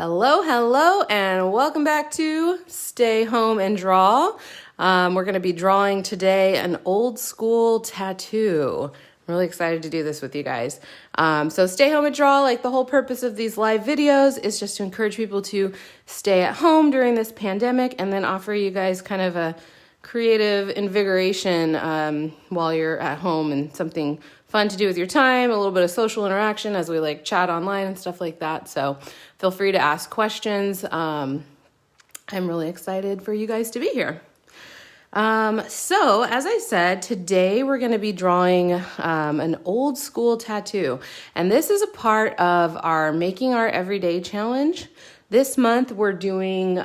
Hello, hello, and welcome back to Stay Home and Draw. We're going to be drawing today an old school tattoo. I'm really excited to do this with you guys. So Stay Home and Draw, like the whole purpose of these live videos is just to encourage people to stay at home during this pandemic and then offer you guys kind of a creative invigoration while you're at home and something fun to do with your time, a little bit of social interaction as we like chat online and stuff like that. So feel free to ask questions. I'm really excited for you guys to be here. So as I said, today we're going to be drawing an old school tattoo. And this is a part of our Making Art Everyday challenge. This month we're doing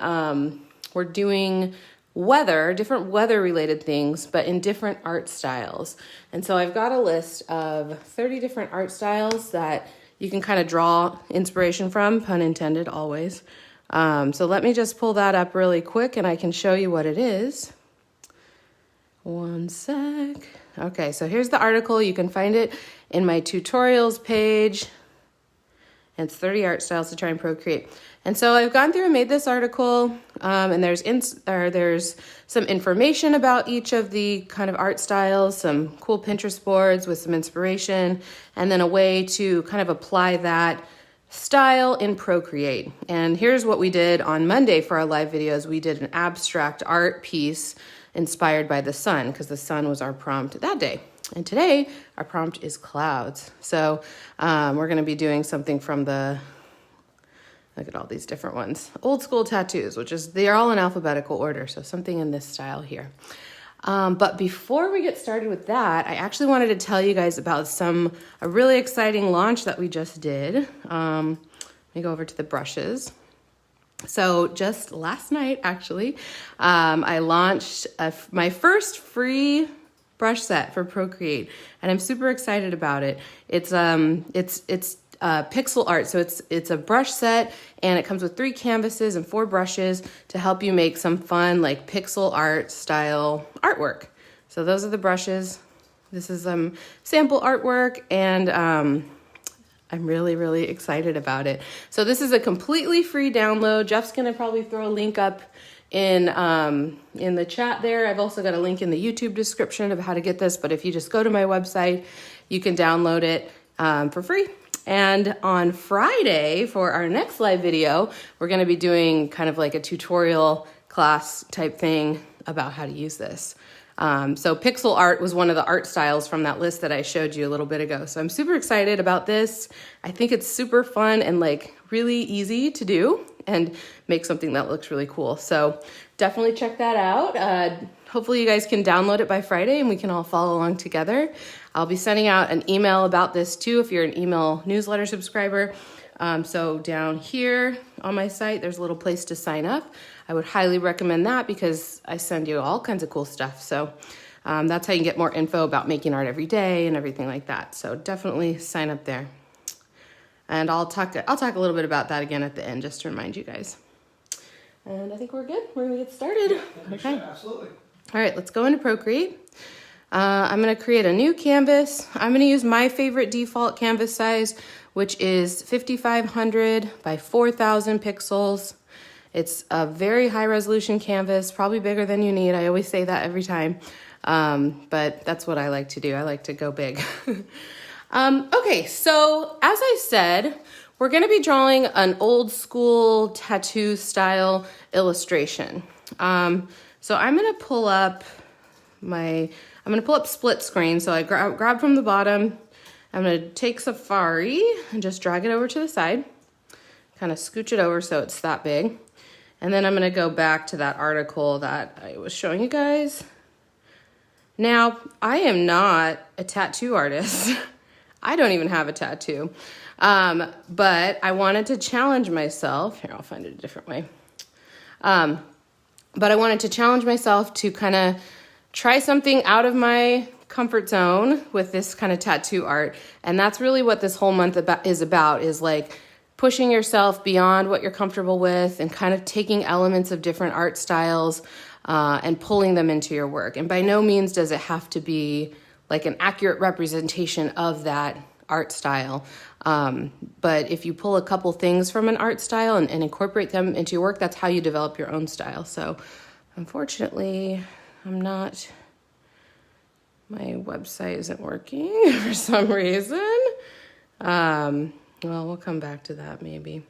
different weather related things, but in different art styles. And so I've got a list of 30 different art styles that you can kind of draw inspiration from, pun intended always. So let me just pull that up really quick and I can show you what it is. One sec. Okay, so here's the article. You can find it in my tutorials page. And it's 30 art styles to try and Procreate. And so I've gone through and made this article, and there's some information about each of the kind of art styles, some cool Pinterest boards with some inspiration, and then a way to kind of apply that style in Procreate. And here's what we did on Monday for our live videos. We did an abstract art piece inspired by the sun, because the sun was our prompt that day. And today, our prompt is clouds. So we're going to be doing something from look at all these different ones. Old school tattoos, they're all in alphabetical order. So something in this style here. But before we get started with that, I actually wanted to tell you guys about a really exciting launch that we just did. Let me go over to the brushes. So just last night, actually, I launched my first free brush set for Procreate, and I'm super excited about it. It's pixel art, so it's a brush set, and it comes with 3 canvases and 4 brushes to help you make some fun like pixel art style artwork. So those are the brushes. This is sample artwork, and I'm really, really excited about it. So this is a completely free download. Jeff's gonna probably throw a link up in the chat there. I've also got a link in the YouTube description of how to get this, but if you just go to my website, you can download it for free. And on Friday for our next live video, we're gonna be doing kind of like a tutorial class type thing about how to use this. So pixel art was one of the art styles from that list that I showed you a little bit ago. So I'm super excited about this. I think it's super fun and like really easy to do and make something that looks really cool. So definitely check that out. Hopefully you guys can download it by Friday and we can all follow along together. I'll be sending out an email about this too if you're an email newsletter subscriber. So down here on my site, there's a little place to sign up. I would highly recommend that because I send you all kinds of cool stuff. So that's how you can get more info about making art every day and everything like that. So definitely sign up there. And I'll talk a little bit about that again at the end, just to remind you guys. And I think we're good. We're gonna get started. Yeah, okay. Sure, absolutely. All right, let's go into Procreate. I'm gonna create a new canvas. I'm gonna use my favorite default canvas size, which is 5,500 by 4,000 pixels. It's a very high resolution canvas, probably bigger than you need. I always say that every time, but that's what I like to do. I like to go big. Okay, so as I said, we're gonna be drawing an old school tattoo style illustration. So I'm gonna pull up split screen. So I grab from the bottom. I'm gonna take Safari and just drag it over to the side, kind of scooch it over so it's that big. And then I'm gonna go back to that article that I was showing you guys. Now, I am not a tattoo artist. I don't even have a tattoo. But I wanted to challenge myself. Here, I'll find it a different way. But I wanted to challenge myself to kind of try something out of my comfort zone with this kind of tattoo art. And that's really what this whole month is like pushing yourself beyond what you're comfortable with and kind of taking elements of different art styles and pulling them into your work. And by no means does it have to be like an accurate representation of that art style. But if you pull a couple things from an art style and incorporate them into your work, that's how you develop your own style. So unfortunately, my website isn't working for some reason. Well, we'll come back to that maybe.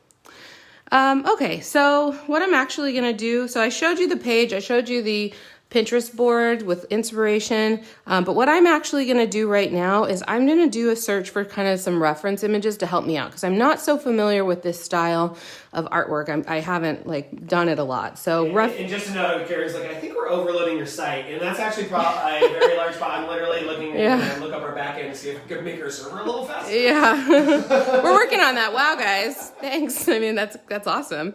Okay, so what I'm actually going to do, so I showed you the page, I showed you the Pinterest board with inspiration, but what I'm actually going to do right now is I'm going to do a search for kind of some reference images to help me out, because I'm not so familiar with this style of artwork. I haven't like done it a lot. So and just to note, Karen's like, I think we're overloading your site, and that's actually probably a very large part. I'm literally looking to look up our back end and see if we can make our server a little faster. Yeah, we're working on that. Wow, guys, thanks. I mean, that's awesome.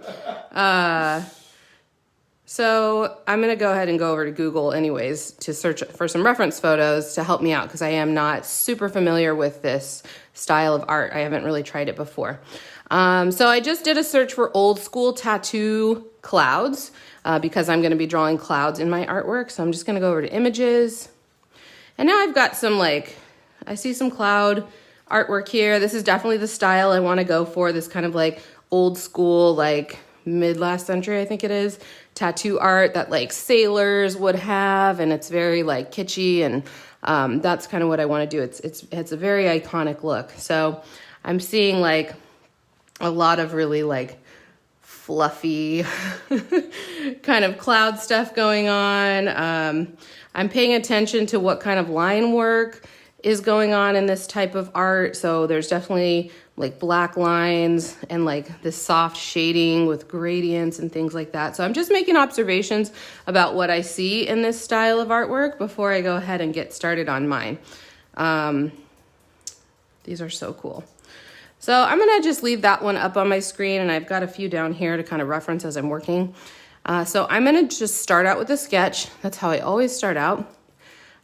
So I'm going to go ahead and go over to Google anyways to search for some reference photos to help me out, because I am not super familiar with this style of art. I haven't really tried it before. So I just did a search for old school tattoo clouds because I'm going to be drawing clouds in my artwork. So I'm just going to go over to images. And now I've got some I see some cloud artwork here. This is definitely the style I want to go for. This kind of like old school, like mid last century, I think it is, tattoo art that like sailors would have, and it's very like kitschy, and that's kind of what I want to do. It's a very iconic look. So I'm seeing like a lot of really like fluffy kind of cloud stuff going on. I'm paying attention to what kind of line work is going on in this type of art. So there's definitely like black lines and like this soft shading with gradients and things like that. So I'm just making observations about what I see in this style of artwork before I go ahead and get started on mine. These are so cool. So I'm gonna just leave that one up on my screen, and I've got a few down here to kind of reference as I'm working. So I'm gonna just start out with a sketch. That's how I always start out.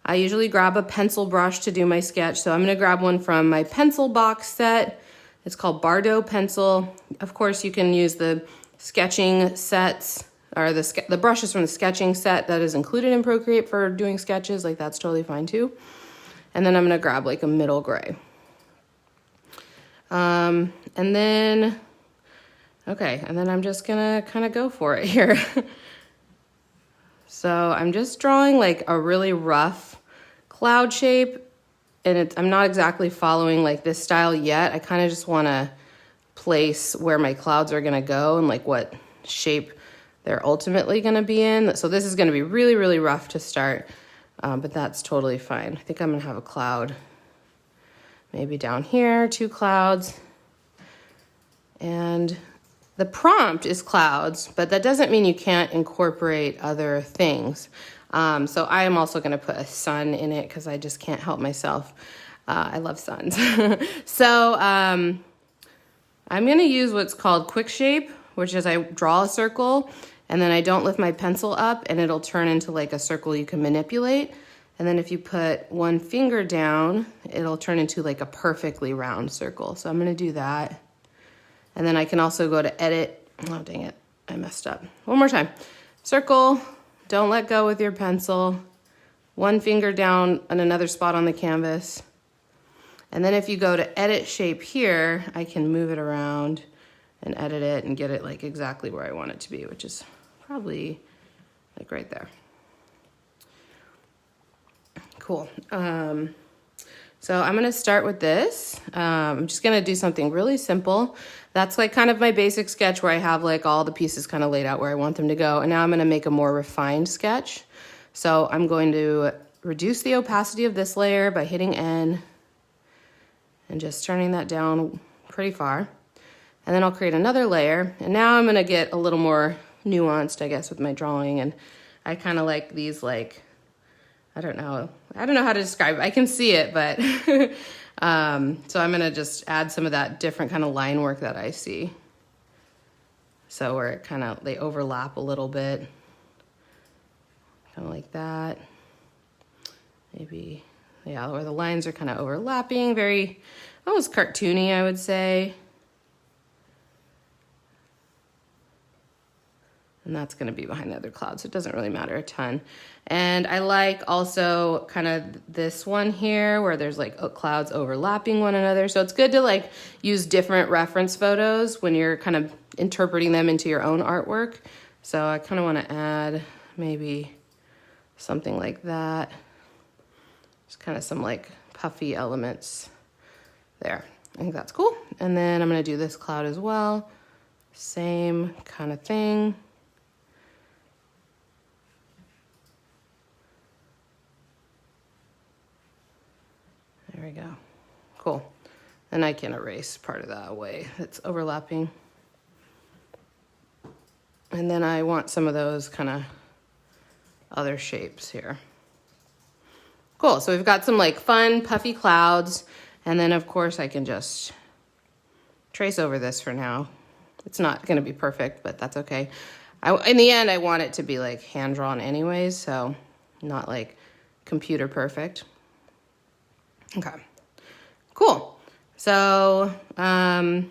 I usually grab a pencil brush to do my sketch. So I'm gonna grab one from my pencil box set. It's called Bardot pencil. Of course, you can use the sketching sets or the brushes from the sketching set that is included in Procreate for doing sketches. Like, that's totally fine too. And then I'm gonna grab like a middle gray. And then I'm just gonna kind of go for it here. So I'm just drawing like a really rough cloud shape, and I'm not exactly following like this style yet. I kind of just want to place where my clouds are going to go and like what shape they're ultimately going to be in. So this is going to be really, really rough to start, but that's totally fine. I think I'm going to have a cloud maybe down here, 2 clouds. And the prompt is clouds, but that doesn't mean you can't incorporate other things. So I am also going to put a sun in it because I just can't help myself. I love suns. So I'm going to use what's called quick shape, which is I draw a circle and then I don't lift my pencil up and it'll turn into like a circle you can manipulate. And then if you put one finger down, it'll turn into like a perfectly round circle. So I'm going to do that. And then I can also go to edit. Oh, dang it. I messed up. One more time. Circle. Don't let go with your pencil. One finger down on another spot on the canvas. And then if you go to edit shape here, I can move it around and edit it and get it like exactly where I want it to be, which is probably like right there. Cool. So I'm going to start with this. I'm just going to do something really simple. That's like kind of my basic sketch where I have like all the pieces kind of laid out where I want them to go. And now I'm going to make a more refined sketch. So I'm going to reduce the opacity of this layer by hitting N and just turning that down pretty far. And then I'll create another layer. And now I'm going to get a little more nuanced, I guess, with my drawing. And I kind of like these like, I don't know how to describe it. I can see it, but so I'm gonna just add some of that different kind of line work that I see. So where it they overlap a little bit, kind of like that. Maybe, yeah, where the lines are kind of overlapping, very almost cartoony, I would say. And that's going to be behind the other cloud, so it doesn't really matter a ton. And I like also kind of this one here where there's like clouds overlapping one another. So it's good to like use different reference photos when you're kind of interpreting them into your own artwork. So I kind of want to add maybe something like that. Just kind of some like puffy elements there. I think that's cool. And then I'm going to do this cloud as well. Same kind of thing. There we go. Cool. And I can erase part of that away. It's overlapping. And then I want some of those kind of other shapes here. Cool. So we've got some like fun puffy clouds. And then of course I can just trace over this for now. It's not going to be perfect, but that's okay. In the end, I want it to be like hand drawn anyways. So not like computer perfect. Okay, cool. So I'm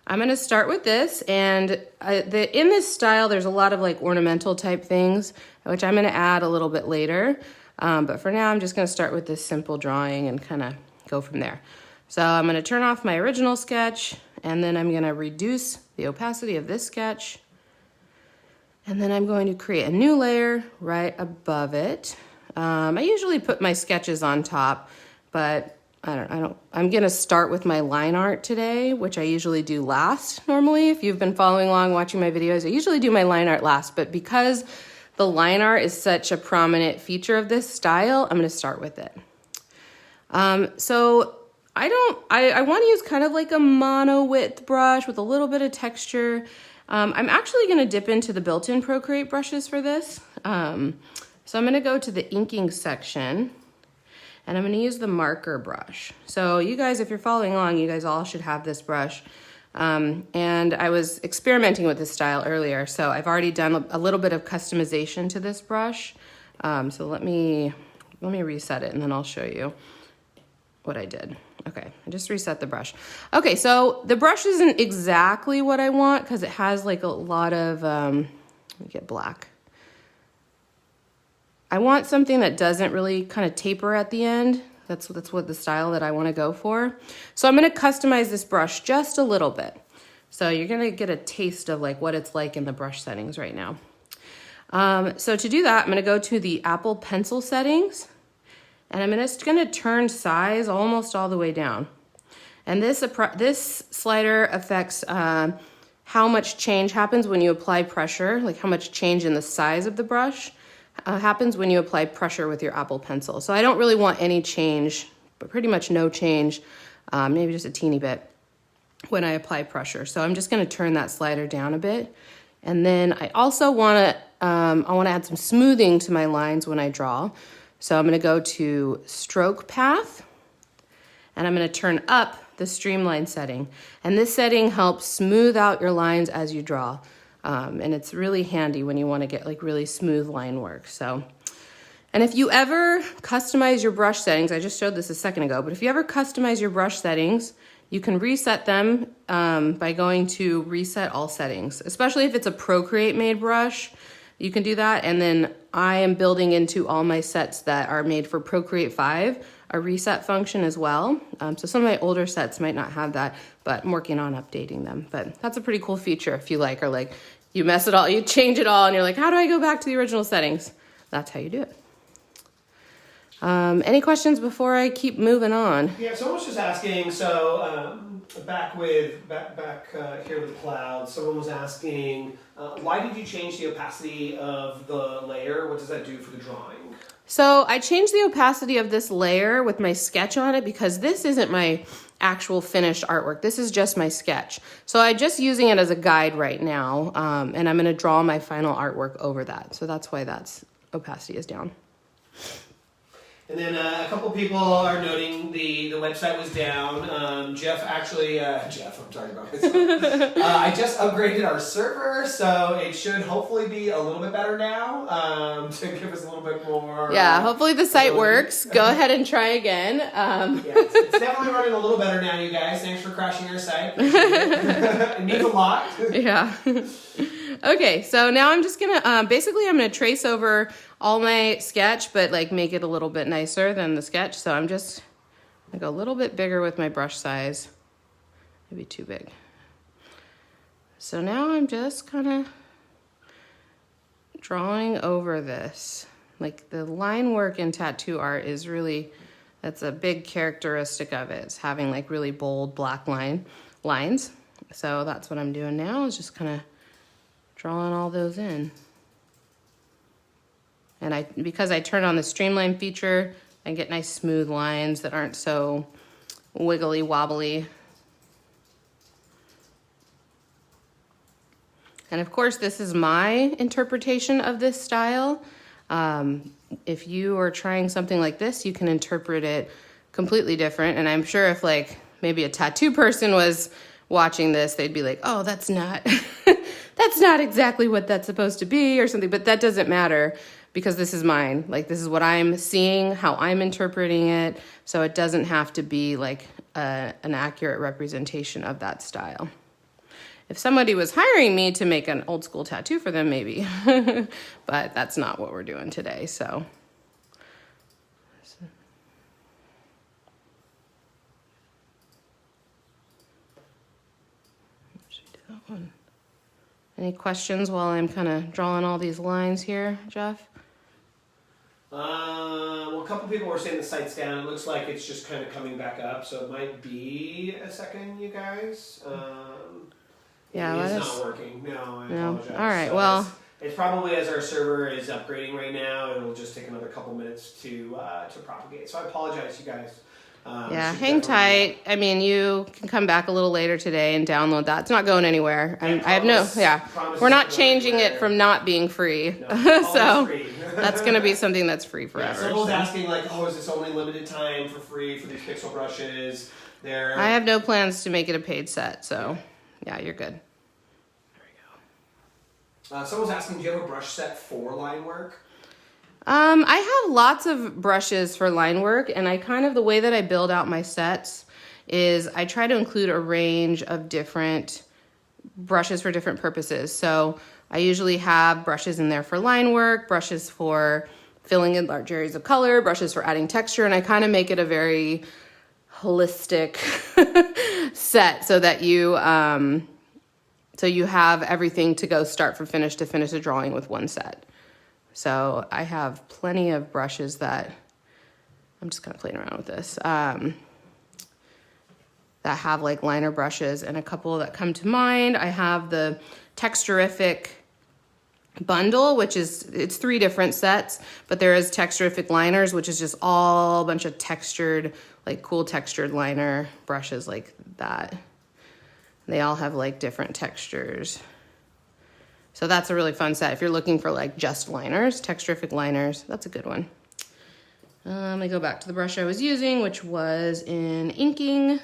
going to start with this, and in this style, there's a lot of like ornamental type things, which I'm going to add a little bit later. But for now, I'm just going to start with this simple drawing and kind of go from there. So I'm going to turn off my original sketch, and then I'm going to reduce the opacity of this sketch. And then I'm going to create a new layer right above it. I usually put my sketches on top, but I'm gonna start with my line art today, which I usually do last normally. If you've been following along, watching my videos, I usually do my line art last, but because the line art is such a prominent feature of this style, I'm gonna start with it. So I wanna use kind of like a mono width brush with a little bit of texture. I'm actually gonna dip into the built-in Procreate brushes for this. So I'm going to go to the inking section, and I'm going to use the marker brush. So you guys, if you're following along, you guys all should have this brush. And I was experimenting with this style earlier, so I've already done a little bit of customization to this brush. So let me reset it, and then I'll show you what I did. Okay, I just reset the brush. Okay, so the brush isn't exactly what I want because it has like a lot of, let me get black. I want something that doesn't really kind of taper at the end. That's what the style that I want to go for. So I'm going to customize this brush just a little bit. So you're going to get a taste of like what it's like in the brush settings right now. So to do that, I'm going to go to the Apple Pencil settings, and I'm just going to turn size almost all the way down. And this slider affects how much change happens when you apply pressure, like how much change in the size of the brush happens when you apply pressure with your Apple Pencil. So I don't really want any change, but pretty much no change, maybe just a teeny bit when I apply pressure. So I'm just going to turn that slider down a bit. And then I also want to add some smoothing to my lines when I draw. So I'm going to go to stroke path, and I'm going to turn up the streamline setting. And this setting helps smooth out your lines as you draw. And it's really handy when you want to get like really smooth line work. So, and if you ever customize your brush settings, I just showed this a second ago, but if you ever customize your brush settings, you can reset them by going to reset all settings, especially if it's a Procreate made brush. You can do that. And then I am building into all my sets that are made for Procreate 5 a reset function as well. So some of my older sets might not have that, but I'm working on updating them. But that's a pretty cool feature if you like, or like you mess it all, you change it all, and you're like, how do I go back to the original settings? That's how you do it. Any questions before I keep moving on? Yeah, someone was just asking, so back here with clouds, someone was asking, why did you change the opacity of the layer? What does that do for the drawing? So I changed the opacity of this layer with my sketch on it because this isn't my actual finished artwork. This is just my sketch. So I'm just using it as a guide right now, and I'm going to draw my final artwork over that. So that's why that's opacity is down. And then a couple people are noting the website was down. Jeff, I'm talking about myself. I just upgraded our server, so it should hopefully be a little bit better now to give us a little bit more. Yeah, hopefully the site works. Go ahead and try again. Yeah, it's definitely running a little better now, you guys. Thanks for crashing our site. It means a lot. Yeah. Okay, so now I'm just gonna, basically I'm gonna trace over all my sketch, but like make it a little bit nicer than the sketch. So I'm just gonna go a little bit bigger with my brush size. Maybe too big. So now I'm just kind of drawing over this. Like the line work in tattoo art is really, that's a big characteristic of it. It's having like really bold black lines. So that's what I'm doing now, is just kind of drawing all those in. And because I turn on the streamline feature, I get nice smooth lines that aren't so wiggly wobbly. And of course, this is my interpretation of this style. If you are trying something like this, you can interpret it completely different. And I'm sure if like maybe a tattoo person was watching this, they'd be like, oh, that's not, that's not exactly what that's supposed to be or something, but that doesn't matter because this is mine. Like this is what I'm seeing, how I'm interpreting it. So it doesn't have to be like an accurate representation of that style. If somebody was hiring me to make an old school tattoo for them, maybe, but that's not what we're doing today, so. Should we do that one? Any questions while I'm kind of drawing all these lines here, Jeff? Well, a couple people were saying the site's down. It looks like it's just kind of coming back up, so it might be a second, you guys. Yeah, it's not working. No, I apologize. All right, so well, it's probably as our server is upgrading right now. It'll just take another couple minutes to propagate. So I apologize, you guys. Yeah, hang tight. I mean, you can come back a little later today and download that. It's not going anywhere. We're not changing it from not being free. No, so free. that's going to be something that's free forever. Yeah, someone's asking like, oh, is this only limited time for free for these pixel brushes? I have no plans to make it a paid set, so yeah, you're good. Someone's asking, do you have a brush set for line work? I have lots of brushes for line work, and the way that I build out my sets is I try to include a range of different brushes for different purposes. So I usually have brushes in there for line work, brushes for filling in large areas of color, brushes for adding texture, and I kind of make it a very holistic set so that you have everything to go start from finish to finish a drawing with one set. So I have plenty of brushes that, I'm just kind of playing around with this, that have like liner brushes, and a couple that come to mind. I have the Texturific bundle, it's 3 different sets, but there is Texturific liners, which is just all a bunch of textured, like cool textured liner brushes like that. They all have like different textures. So that's a really fun set. If you're looking for like just liners, Texturific liners, that's a good one. Let me go back to the brush I was using, which was in inking,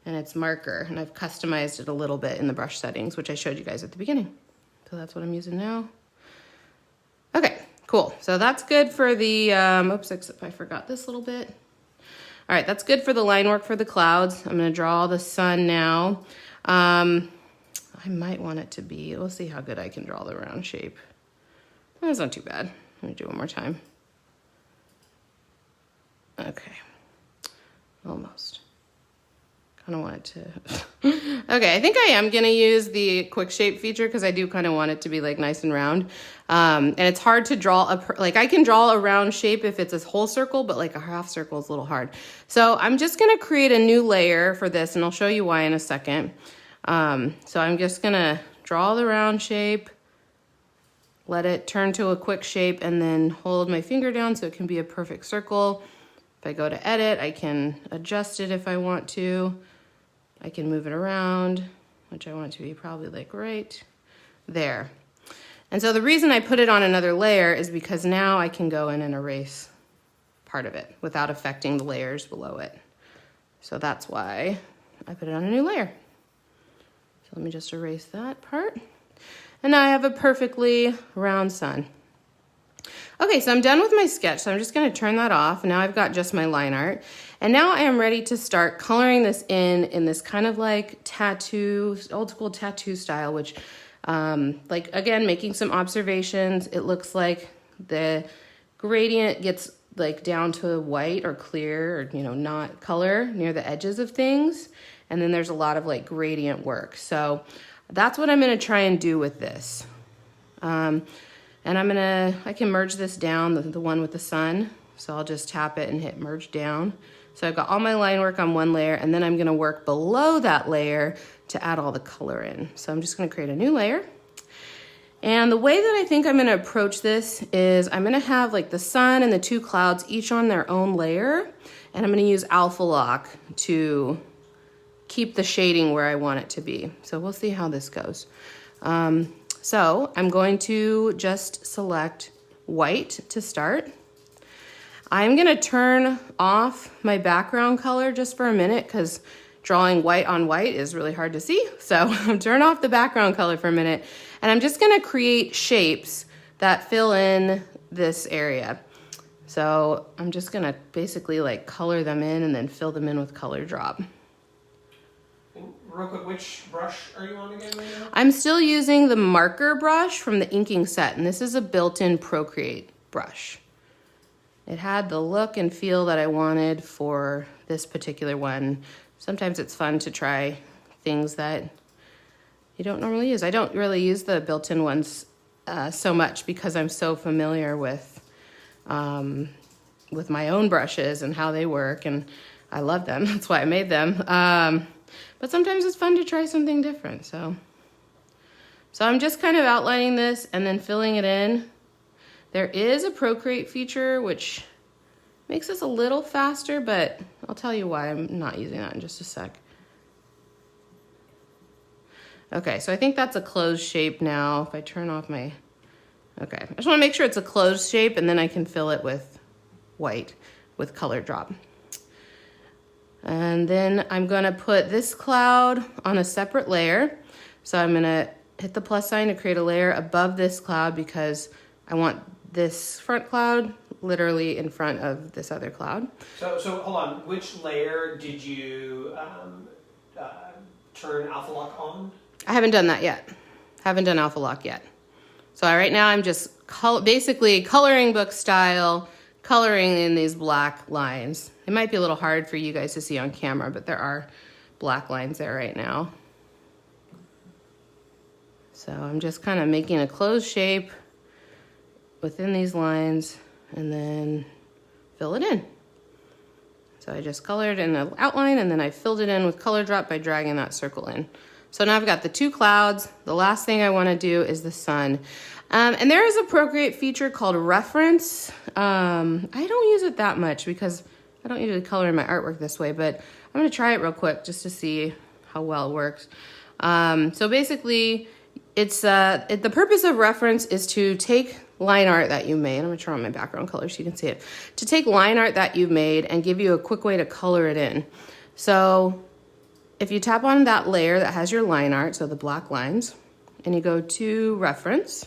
and it's marker. And I've customized it a little bit in the brush settings, which I showed you guys at the beginning. So that's what I'm using now. Okay, cool. So that's good for the, oops, except I forgot this little bit. All right, that's good for the line work for the clouds. I'm gonna draw the sun now. I might want it to be, we'll see how good I can draw the round shape. That's not too bad. Let me do it one more time. Okay, almost. Kind of want it to, okay, I think I am gonna use the quick shape feature because I do kind of want it to be like nice and round. And it's hard to draw, like I can draw a round shape if it's a whole circle, but like a half circle is a little hard. So I'm just gonna create a new layer for this, and I'll show you why in a second. So I'm just gonna draw the round shape, let it turn to a quick shape, and then hold my finger down so it can be a perfect circle. If I go to edit, I can adjust it if I want to. I can move it around, which I want it to be probably like right there. And so the reason I put it on another layer is because now I can go in and erase part of it without affecting the layers below it. So that's why I put it on a new layer. So let me just erase that part. And now I have a perfectly round sun. Okay, so I'm done with my sketch, so I'm just gonna turn that off. Now I've got just my line art. And now I am ready to start coloring this in this kind of like tattoo, old school tattoo style, which Like again, making some observations. It looks like the gradient gets like down to white or clear or, you know, not color near the edges of things. And then there's a lot of like gradient work. So that's what I'm gonna try and do with this. And I can merge this down, the one with the sun. So I'll just tap it and hit merge down. So I've got all my line work on one layer, and then I'm gonna work below that layer to add all the color in. So I'm just gonna create a new layer. And the way that I think I'm gonna approach this is I'm gonna have like the sun and the two clouds each on their own layer, and I'm gonna use alpha lock to keep the shading where I want it to be. So we'll see how this goes. So I'm going to just select white to start. I'm gonna turn off my background color just for a minute because drawing white on white is really hard to see. So turn off the background color for a minute. And I'm just gonna create shapes that fill in this area. So I'm just gonna basically like color them in and then fill them in with color drop. Real quick, which brush are you on again right now? I'm still using the marker brush from the inking set, and this is a built-in Procreate brush. It had the look and feel that I wanted for this particular one. Sometimes it's fun to try things that you don't normally use. I don't really use the built-in ones so much because I'm so familiar with my own brushes and how they work, and I love them. That's why I made them. But sometimes it's fun to try something different. So I'm just kind of outlining this and then filling it in. There is a Procreate feature which makes this a little faster, but I'll tell you why I'm not using that in just a sec. Okay, so I think that's a closed shape now. If I turn off my, okay. I just wanna make sure it's a closed shape and then I can fill it with white with color drop. And then I'm gonna put this cloud on a separate layer. So I'm gonna hit the plus sign to create a layer above this cloud because I want this front cloud literally in front of this other cloud. So hold on, which layer did you turn alpha lock on? I haven't done that yet. Haven't done alpha lock yet. So right now I'm just basically coloring book style, coloring in these black lines. It might be a little hard for you guys to see on camera, but there are black lines there right now. So I'm just kind of making a closed shape within these lines and then fill it in. So I just colored in the outline and then I filled it in with color drop by dragging that circle in. So now I've got the two clouds. The last thing I want to do is the sun. And there is a Procreate feature called reference. I don't use it that much because I don't usually color in my artwork this way, but I'm going to try it real quick just to see how well it works. So basically, it's the purpose of reference is to take line art that you made. I'm going to turn on my background color so you can see it. To take line art that you've made and give you a quick way to color it in. So if you tap on that layer that has your line art, so the black lines, and you go to reference,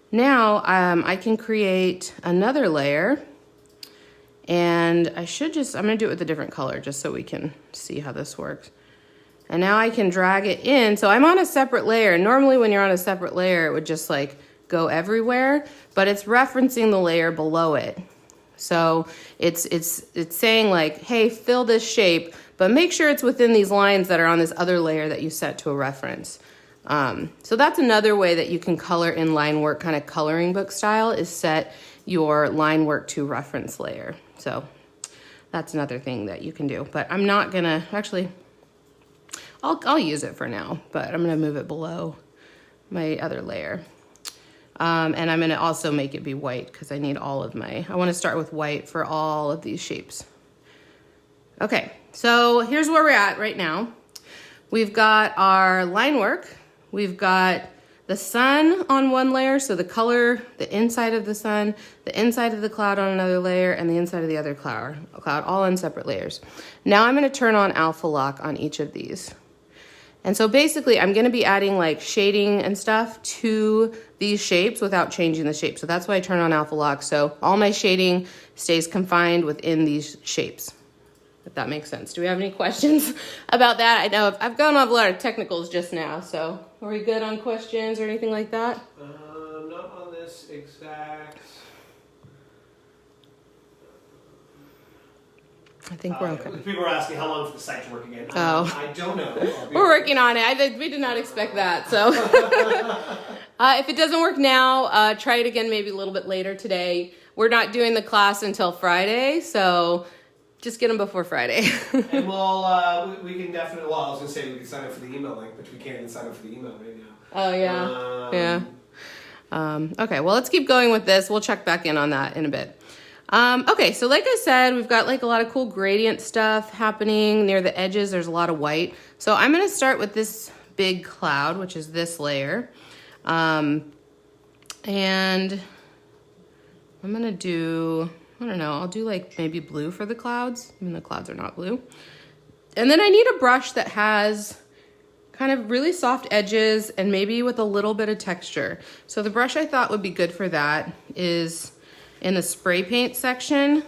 now I can create another layer, and I'm gonna do it with a different color just so we can see how this works. And now I can drag it in. So I'm on a separate layer. Normally when you're on a separate layer, it would just like go everywhere, but it's referencing the layer below it. So it's saying like, hey, fill this shape, but make sure it's within these lines that are on this other layer that you set to a reference. So that's another way that you can color in line work, kind of coloring book style, is set your line work to reference layer. So that's another thing that you can do, but I'm not gonna, actually, I'll use it for now, but I'm gonna move it below my other layer. And I'm gonna also make it be white because I need all of I wanna start with white for all of these shapes. Okay, so here's where we're at right now. We've got our line work. We've got the sun on one layer, so the color, the inside of the sun, the inside of the cloud on another layer, and the inside of the other cloud all on separate layers. Now I'm gonna turn on alpha lock on each of these. And so basically I'm gonna be adding like shading and stuff to these shapes without changing the shape. So that's why I turn on alpha lock. So all my shading stays confined within these shapes, if that makes sense. Do we have any questions about that? I know I've gone off a lot of technicals just now, so Are we good on questions or anything like that? Not on this exact. I think we're okay. People are asking how long for the site to work again. Oh. I don't know. We're working on it. We did not expect that. So if it doesn't work now, try it again maybe a little bit later today. We're not doing the class until Friday, so just get them before Friday. And we can definitely, I was going to say we can sign up for the email link, but we can't even sign up for the email right now. Oh, yeah. Okay, well, let's keep going with this. We'll check back in on that in a bit. Okay, so like I said, we've got like a lot of cool gradient stuff happening near the edges. There's a lot of white. So I'm going to start with this big cloud, which is this layer. And I'm going to do, I don't know, I'll do like maybe blue for the clouds. I mean, the clouds are not blue. And then I need a brush that has kind of really soft edges and maybe with a little bit of texture. So the brush I thought would be good for that is in the spray paint section.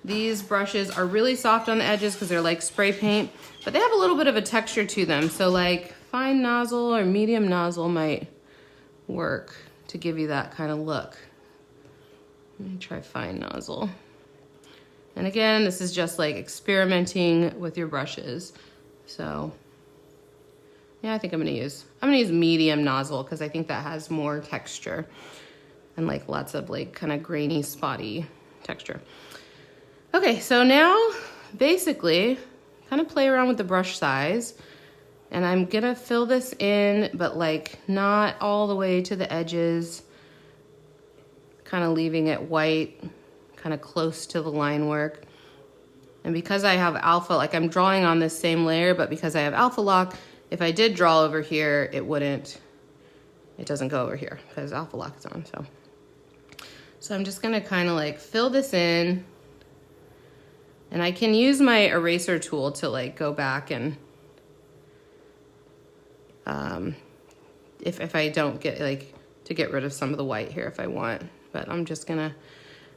These brushes are really soft on the edges because they're like spray paint, but they have a little bit of a texture to them. So like fine nozzle or medium nozzle might work to give you that kind of look. Let me try fine nozzle. And again, this is just like experimenting with your brushes. So yeah, I think I'm gonna use medium nozzle because I think that has more texture and like lots of like kind of grainy, spotty texture. Okay, so now basically kind of play around with the brush size and I'm gonna fill this in, but like not all the way to the edges, kind of leaving it white, kind of close to the line work. And because I have alpha, like I'm drawing on this same layer, but because I have alpha lock, if I did draw over here, it doesn't go over here because alpha lock is on, So I'm just gonna kind of like fill this in and I can use my eraser tool to like go back and if I don't get like to get rid of some of the white here if I want, but I'm just gonna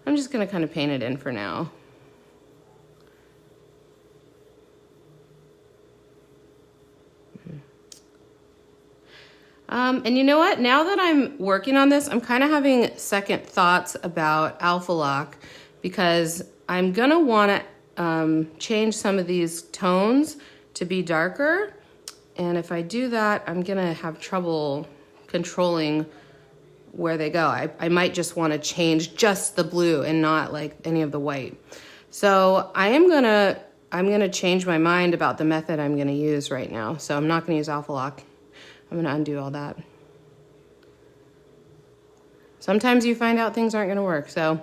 kind of paint it in for now. And you know what? Now that I'm working on this, I'm kind of having second thoughts about alpha lock because I'm gonna want to change some of these tones to be darker. And if I do that, I'm gonna have trouble controlling where they go. I might just want to change just the blue and not like any of the white. So I'm gonna change my mind about the method I'm gonna use right now. So I'm not gonna use alpha lock. I'm gonna undo all that. Sometimes you find out things aren't gonna work. So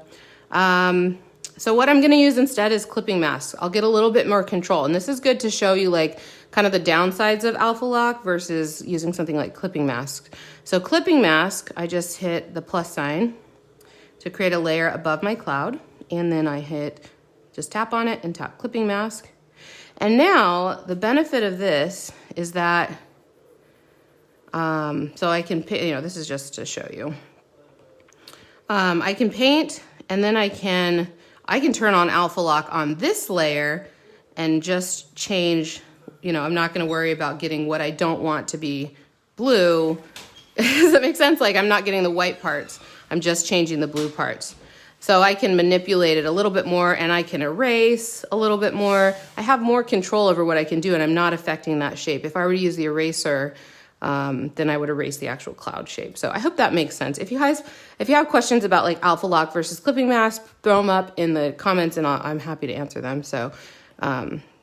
what I'm gonna use instead is clipping masks. I'll get a little bit more control. And this is good to show you like kind of the downsides of alpha lock versus using something like clipping mask. So clipping mask, I just hit the plus sign to create a layer above my cloud. And then I just tap on it and tap clipping mask. And now the benefit of this is that so I can, this is just to show you. I can paint and then I can turn on alpha lock on this layer and just change, I'm not going to worry about getting what I don't want to be blue. Does that make sense? Like I'm not getting the white parts. I'm just changing the blue parts. So I can manipulate it a little bit more and I can erase a little bit more. I have more control over what I can do and I'm not affecting that shape. If I were to use the eraser, then I would erase the actual cloud shape. So I hope that makes sense. If you have questions about like alpha lock versus clipping mask, throw them up in the comments and I'm happy to answer them. So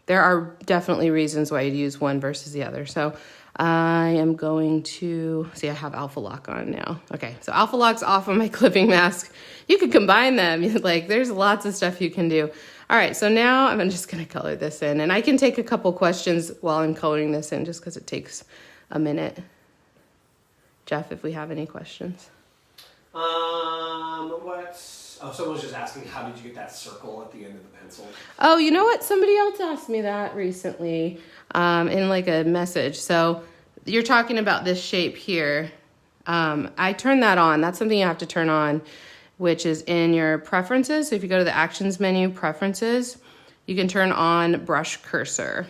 there are definitely reasons why you'd use one versus the other. So I am going to see, I have alpha lock on now. Okay, so alpha lock's off on my clipping mask. You could combine them. Like there's lots of stuff you can do. All right, so now I'm just gonna color this in and I can take a couple questions while I'm coloring this in just because it takes a minute. Jeff, if we have any questions. Someone was just asking, how did you get that circle at the end of the pencil? Oh, you know what? Somebody else asked me that recently in like a message. So you're talking about this shape here. I turn that on. That's something you have to turn on, which is in your preferences. So if you go to the actions menu, preferences, you can turn on brush cursor.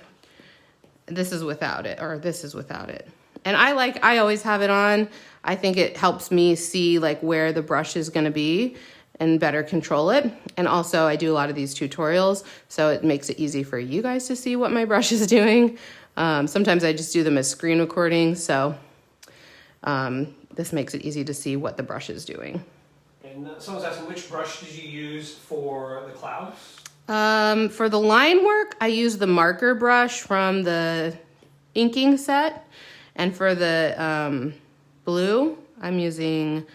This is without it, or this is without it. And I always have it on. I think it helps me see like where the brush is going to be and better control it. And also I do a lot of these tutorials, so it makes it easy for you guys to see what my brush is doing. Sometimes I just do them as screen recordings, so this makes it easy to see what the brush is doing. And someone's asking, which brush did you use for the clouds? For the line work, I use the marker brush from the inking set. And for the blue, I'm using,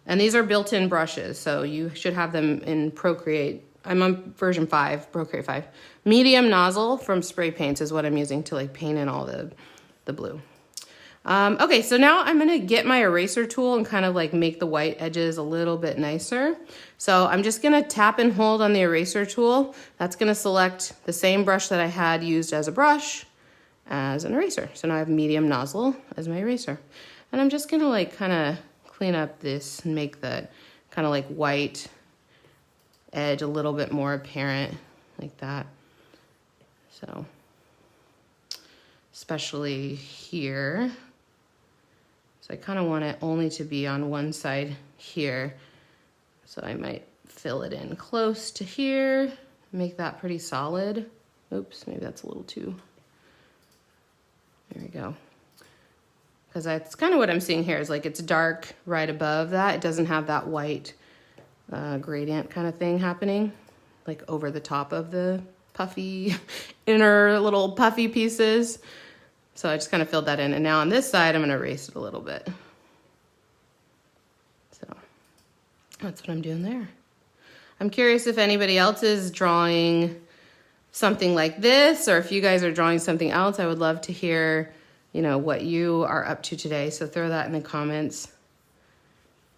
and these are built-in brushes, so you should have them in Procreate. I'm on version 5, Procreate 5. Medium nozzle from spray paints is what I'm using to like paint in all the blue. Okay, so now I'm gonna get my eraser tool and kind of like make the white edges a little bit nicer. So I'm just gonna tap and hold on the eraser tool. That's gonna select the same brush that I had used as a brush as an eraser. So now I have medium nozzle as my eraser. And I'm just gonna like kind of clean up this and make that kind of like white edge a little bit more apparent, like that. So, especially here. So I kind of want it only to be on one side here. So I might fill it in close to here, make that pretty solid. Oops, maybe that's a little too, there we go. Because that's kind of what I'm seeing here is like it's dark right above that. It doesn't have that white gradient kind of thing happening, like over the top of the puffy, inner little puffy pieces. So I just kind of filled that in. And now on this side, I'm going to erase it a little bit. So that's what I'm doing there. I'm curious if anybody else is drawing something like this, or if you guys are drawing something else. I would love to hear, you know, what you are up to today. So throw that in the comments.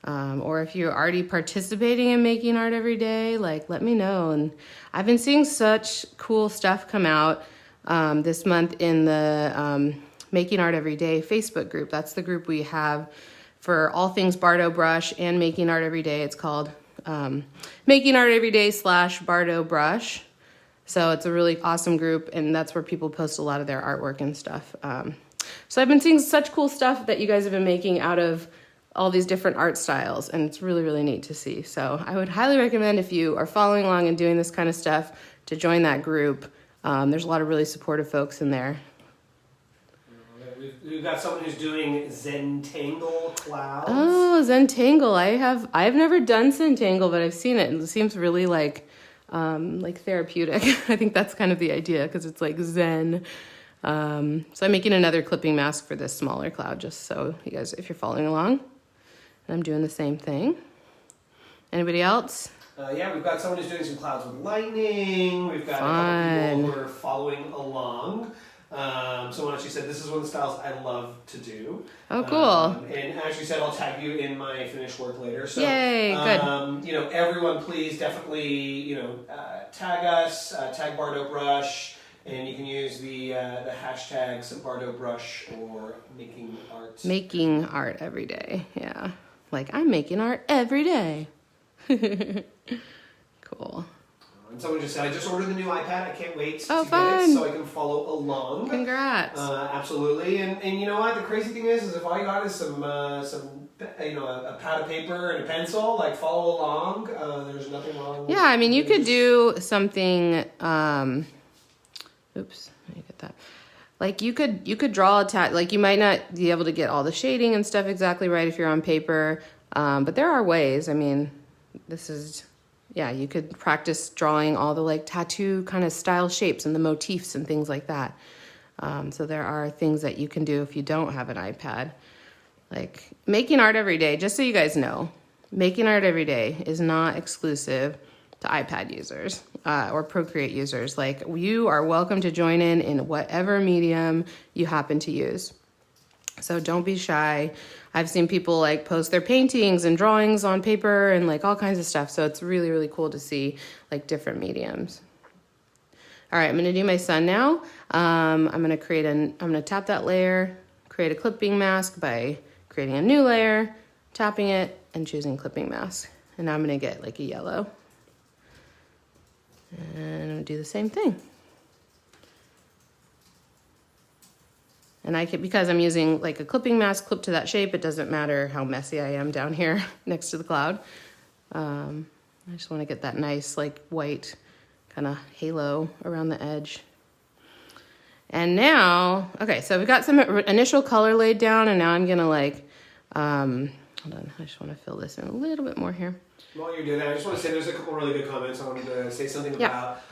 Or if you're already participating in making art every day, like let me know. And I've been seeing such cool stuff come out this month in the Making Art Every Day Facebook group. That's the group we have for all things Bardot brush and Making Art Every Day. It's called Making Art Every Day / Bardot brush. So it's a really awesome group, and that's where people post a lot of their artwork and stuff. So I've been seeing such cool stuff that you guys have been making out of all these different art styles, and it's really, really neat to see. So I would highly recommend, if you are following along and doing this kind of stuff, to join that group. There's a lot of really supportive folks in there. We've got someone who's doing Zentangle clouds. Oh, Zentangle. I've never done Zentangle, but I've seen it, and it seems really like therapeutic. I think that's kind of the idea, because it's like Zen. So I'm making another clipping mask for this smaller cloud, just so you guys, if you're following along. And I'm doing the same thing. Anybody else? Yeah, we've got someone who's doing some clouds with lightning. We've got a couple people who are following along. Someone actually said, this is one of the styles I love to do. Oh, cool. And actually said, I'll tag you in my finished work later. So, yay, good. You know, everyone please definitely, you know, tag us, tag Bardot Brush, and you can use the hashtags Bardot Brush or Making Art. Making art every day, yeah. Like, I'm making art every day. Cool. And someone just said, I just ordered the new iPad. I can't wait to get fun. it so I can follow along. Congrats. Absolutely. And you know what? The crazy thing is if all you got is some you know, a pad of paper and a pencil, like follow along. There's nothing wrong. Yeah, I mean, you could do something. Oops, let me get that. Like you could draw like you might not be able to get all the shading and stuff exactly right if you're on paper, but there are ways. I mean, yeah, you could practice drawing all the like tattoo kind of style shapes and the motifs and things like that. So there are things that you can do if you don't have an iPad. Like making art every day, just so you guys know, making art every day is not exclusive to iPad users or Procreate users. Like you are welcome to join in whatever medium you happen to use. So don't be shy. I've seen people like post their paintings and drawings on paper and like all kinds of stuff. So it's really, really cool to see like different mediums. All right, I'm gonna do my sun now. I'm gonna tap that layer, create a clipping mask by creating a new layer, tapping it and choosing clipping mask. And now I'm gonna get like a yellow. And I'm gonna do the same thing. And because I'm using like a clipping mask clip to that shape, it doesn't matter how messy I am down here next to the cloud. I just want to get that nice like white kind of halo around the edge. And now, okay, so we've got some initial color laid down, and now I'm gonna like, hold on, I just want to fill this in a little bit more here. While you're doing that, I just want to say there's a couple really good comments I wanted to say something about.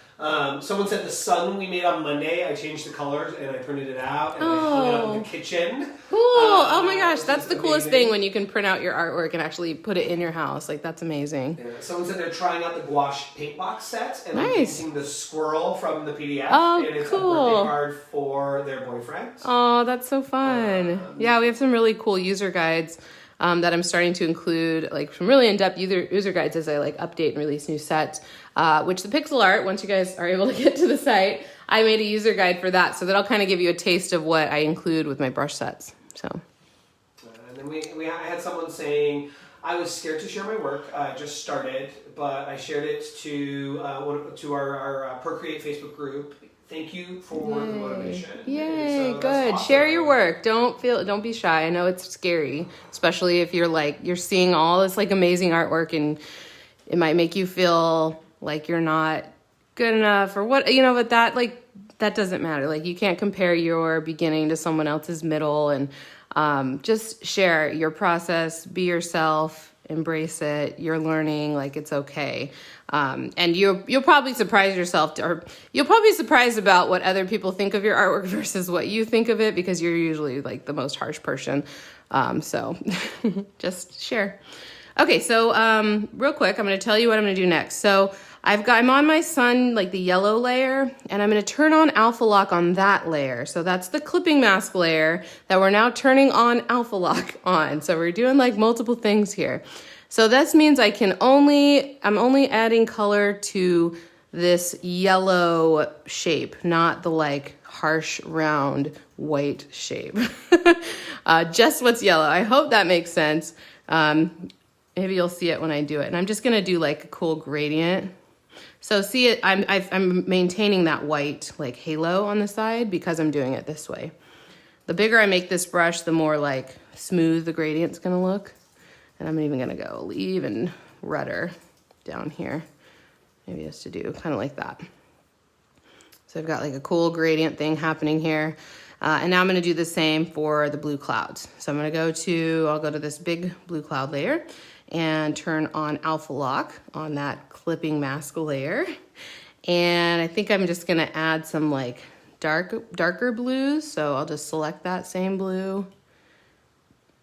Someone said the sun we made on Monday, I changed the colors and I printed it out and I hung it up in the kitchen. Cool. Oh my gosh, that's the coolest thing when you can print out your artwork and actually put it in your house. Like, that's amazing. Yeah. Someone said they're trying out the gouache paint box set and I'm Nice. painting the squirrel from the PDF. Oh, and it's cool. a birthday card for their boyfriend. Oh, that's so fun. Yeah, we have some really cool user guides that I'm starting to include, like some really in-depth user guides as I like update and release new sets, which the pixel art, once you guys are able to get to the site, I made a user guide for that. So that'll kind of give you a taste of what I include with my brush sets. So. And then I had someone saying, I was scared to share my work. I just started, but I shared it to our Procreate Facebook group. Thank you for the motivation. Yay, so good. awesome. Share your work. Don't be shy. I know it's scary, especially if you're seeing all this like amazing artwork and it might make you feel like you're not good enough or what, but that doesn't matter. Like, you can't compare your beginning to someone else's middle, and just share your process, be yourself, embrace it. You're learning, like, it's okay. And you'll probably surprise yourself, or you'll probably be surprised about what other people think of your artwork versus what you think of it, because you're usually like the most harsh person. So just share. Okay, so real quick, I'm going to tell you what I'm going to do next. So I'm on my sun, like the yellow layer, and I'm going to turn on alpha lock on that layer. So that's the clipping mask layer that we're now turning on alpha lock on. So we're doing like multiple things here. So this means I'm only adding color to this yellow shape, not the like harsh round white shape. Just what's yellow. I hope that makes sense. Maybe you'll see it when I do it. And I'm just gonna do like a cool gradient. So see it, I'm maintaining that white like halo on the side because I'm doing it this way. The bigger I make this brush, the more like smooth the gradient's gonna look. And I'm even gonna go even redder down here. Maybe just to do kind of like that. So I've got like a cool gradient thing happening here. And now I'm gonna do the same for the blue clouds. So I'm gonna I'll go to this big blue cloud layer and turn on alpha lock on that clipping mask layer. And I think I'm just gonna add some like darker blues. So I'll just select that same blue.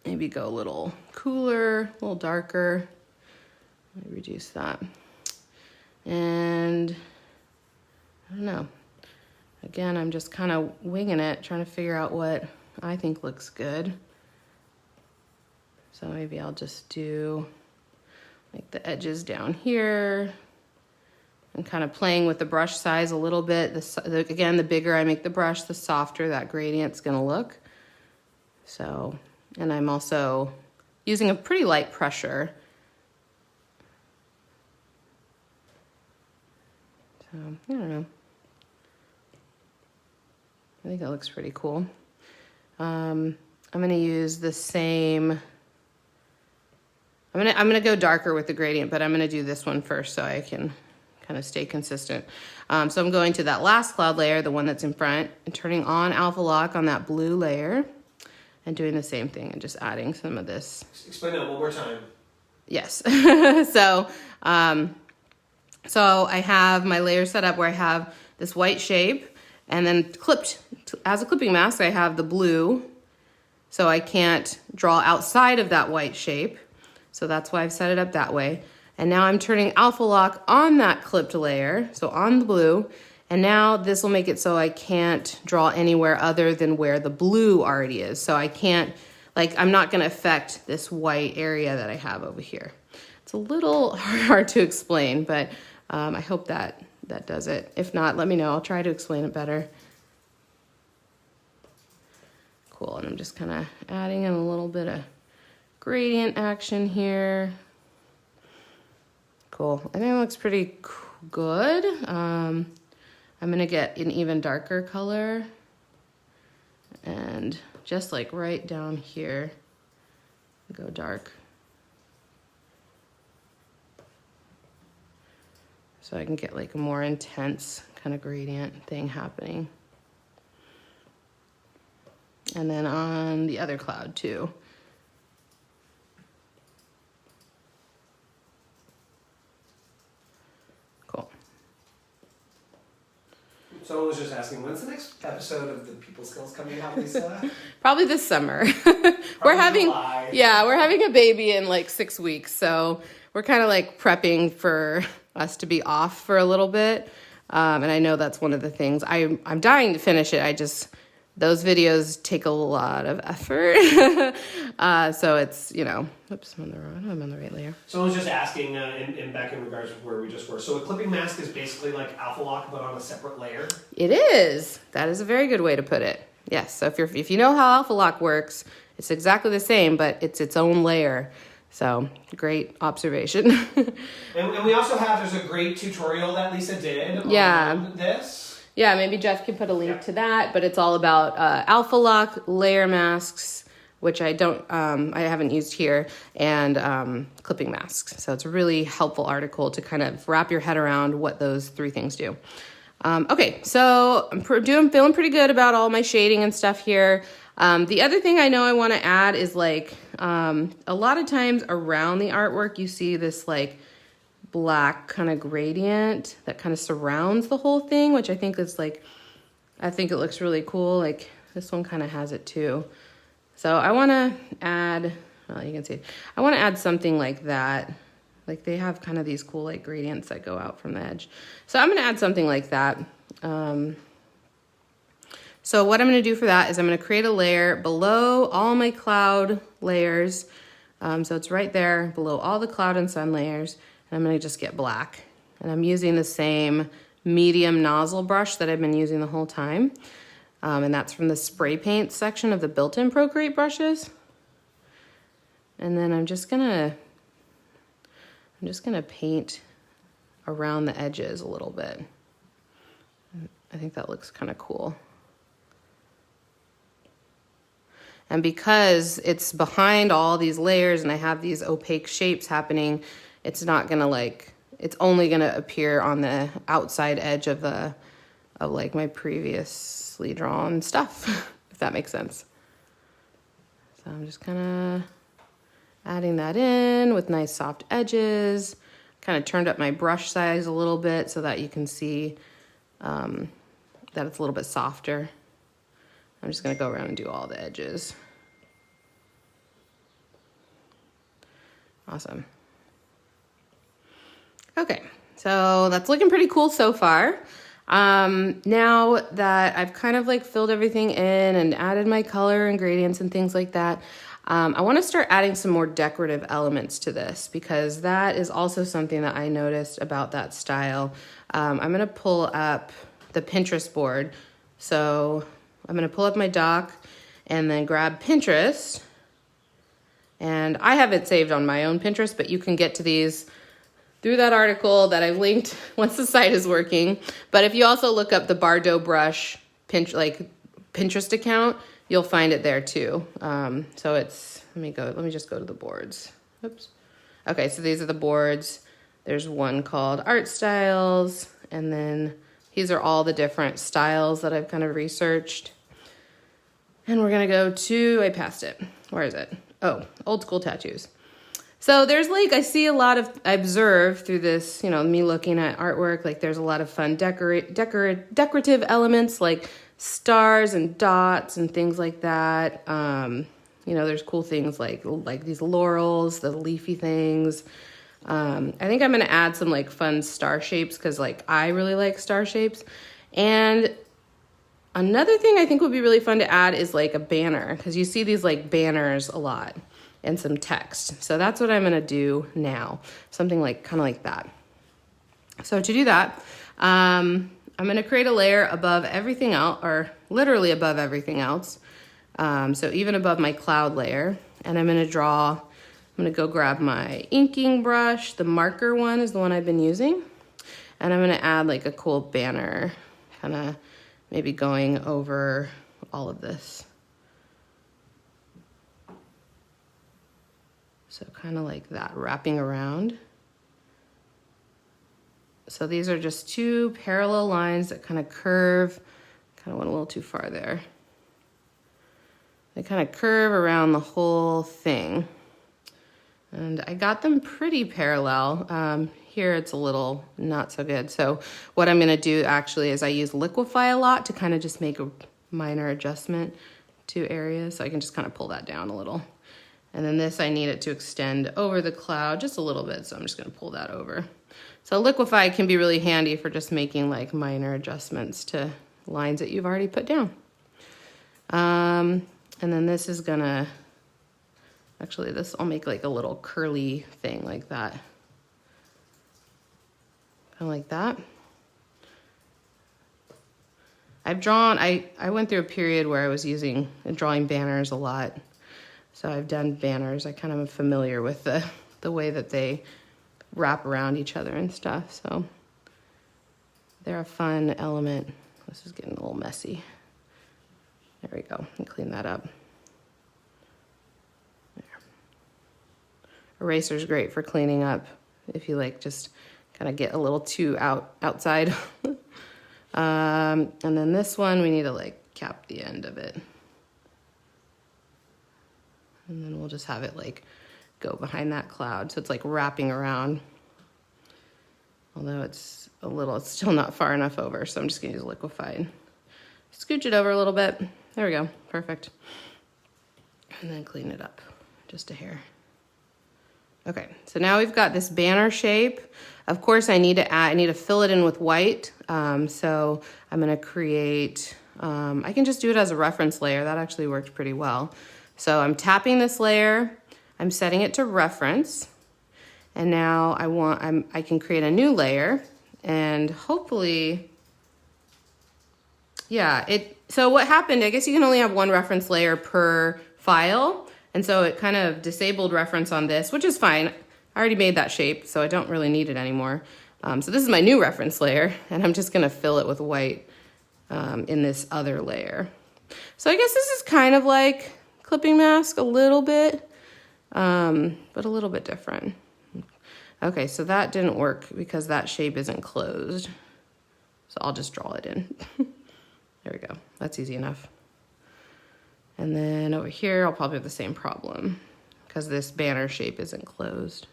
Maybe go a little cooler, a little darker. Let me reduce that. And I don't know. Again, I'm just kind of winging it, trying to figure out what I think looks good. So maybe I'll just do like the edges down here and kind of playing with the brush size a little bit. Again, the bigger I make the brush, the softer that gradient's gonna look. So, and I'm also using a pretty light pressure. So, I don't know. I think that looks pretty cool. I'm gonna use the same, I'm gonna go darker with the gradient, but I'm gonna do this one first so I can kind of stay consistent. So I'm going to that last cloud layer, the one that's in front, and turning on alpha lock on that blue layer and doing the same thing and just adding some of this. Explain that one more time. Yes. So I have my layer set up where I have this white shape, and then clipped as a clipping mask, I have the blue. So I can't draw outside of that white shape. So that's why I've set it up that way. And now I'm turning alpha lock on that clipped layer, so on the blue. And now this will make it so I can't draw anywhere other than where the blue already is. So I can't, like, I'm not gonna affect this white area that I have over here. It's a little hard to explain, but I hope that does it. If not, let me know. I'll try to explain it better. Cool, and I'm just kind of adding in a little bit of gradient action here. Cool, I think it looks pretty good. I'm gonna get an even darker color And just like right down here, go dark. So I can get like a more intense kind of gradient thing happening. And then on the other cloud too. Cool. Someone was just asking, when's the next episode of the People Skills coming out, Lisa? Probably this summer. Probably July. we're having a baby in like 6 weeks. So we're kind of like prepping for us to be off for a little bit. And I know that's one of the things I'm dying to finish it. Those videos take a lot of effort. So it's, oops, I'm on the right layer. Someone was just asking, back in regards to where we just were. So a clipping mask is basically like Alpha Lock, but on a separate layer? It is. That is a very good way to put it. Yes, so if you know how Alpha Lock works, it's exactly the same, but it's its own layer. So great observation. and we also there's a great tutorial that Lisa did on this. Yeah, maybe Jeff can put a link to that, but it's all about Alpha Lock, layer masks, which I haven't used here, and clipping masks. So it's a really helpful article to kind of wrap your head around what those three things do. Okay, so I'm feeling pretty good about all my shading and stuff here. The other thing I know I want to add is like a lot of times around the artwork you see this like black kind of gradient that kind of surrounds the whole thing, which I think is like, I think it looks really cool. Like this one kind of has it too. So I want to add, well, you can see, I want to add something like that. Like they have kind of these cool like gradients that go out from the edge. So I'm going to add something like that. So what I'm going to do for that is I'm going to create a layer below all my cloud layers. So it's right there below all the cloud and sun layers. And I'm going to just get black. And I'm using the same medium nozzle brush that I've been using the whole time. And that's from the spray paint section of the built-in Procreate brushes. And then I'm just gonna paint around the edges a little bit. I think that looks kind of cool. And because it's behind all these layers and I have these opaque shapes happening, it's not gonna it's only gonna appear on the outside edge of like my previously drawn stuff, if that makes sense. So I'm just kind of adding that in with nice soft edges. Kind of turned up my brush size a little bit so that you can see that it's a little bit softer. I'm just gonna go around and do all the edges. Awesome. Okay, so that's looking pretty cool so far. Now that I've kind of like filled everything in and added my color and gradients and things like that, I want to start adding some more decorative elements to this because that is also something that I noticed about that style. I'm going to pull up the Pinterest board. So I'm going to pull up my doc and then grab Pinterest. And I have it saved on my own Pinterest, but you can get to these through that article that I've linked once the site is working. But if you also look up the Bardot brush Pinterest account, you'll find it there too. So it's, let me just go to the boards. Oops. Okay, so these are the boards. There's one called Art Styles, and then these are all the different styles that I've kind of researched. And we're gonna go to, I passed it. Where is it? Oh, old school tattoos. So there's I observe through this, me looking at artwork, like there's a lot of fun decorative elements like stars and dots and things like that. There's cool things like these laurels, the leafy things. I think I'm going to add some like fun star shapes because I really like star shapes. And another thing I think would be really fun to add is like a banner because you see these like banners a lot. And some text. So that's what I'm gonna do now. Something kind of like that. So to do that, I'm gonna create a layer above everything else, or literally above everything else. So even above my cloud layer. And I'm gonna go grab my inking brush. The marker one is the one I've been using. And I'm gonna add like a cool banner, kind of maybe going over all of this. So kind of like that, wrapping around. So these are just two parallel lines that kind of curve. Kind of went a little too far there. They kind of curve around the whole thing. And I got them pretty parallel. Here it's a little not so good. So what I'm gonna do actually is I use Liquify a lot to kind of just make a minor adjustment to areas. So I can just kind of pull that down a little. And then this, I need it to extend over the cloud just a little bit. So I'm just gonna pull that over. So Liquify can be really handy for just making like minor adjustments to lines that you've already put down. And then this is gonna, actually this, I'll make like a little curly thing like that. Kind of like that. I've drawn, I went through a period where I was drawing banners a lot. So I've done banners. I kind of am familiar with the way that they wrap around each other and stuff. So they're a fun element. This is getting a little messy. There we go, and clean that up. There. Eraser's great for cleaning up if you like just kind of get a little too outside. And then this one, we need to like cap the end of it. And then we'll just have it like go behind that cloud. So it's like wrapping around. Although it's still not far enough over. So I'm just gonna use Liquify. Scooch it over a little bit. There we go, perfect. And then clean it up, just a hair. Okay, so now we've got this banner shape. Of course, I need to fill it in with white. So I'm gonna create, I can just do it as a reference layer. That actually worked pretty well. So I'm tapping this layer, I'm setting it to reference, and now I can create a new layer, and hopefully, yeah, so what happened, I guess you can only have one reference layer per file, and so it kind of disabled reference on this, which is fine. I already made that shape, so I don't really need it anymore. So this is my new reference layer, and I'm just gonna fill it with white in this other layer. So I guess this is kind of like clipping mask a little bit, but a little bit different. Okay, so that didn't work because that shape isn't closed. So I'll just draw it in. There we go, that's easy enough. And then over here, I'll probably have the same problem because this banner shape isn't closed.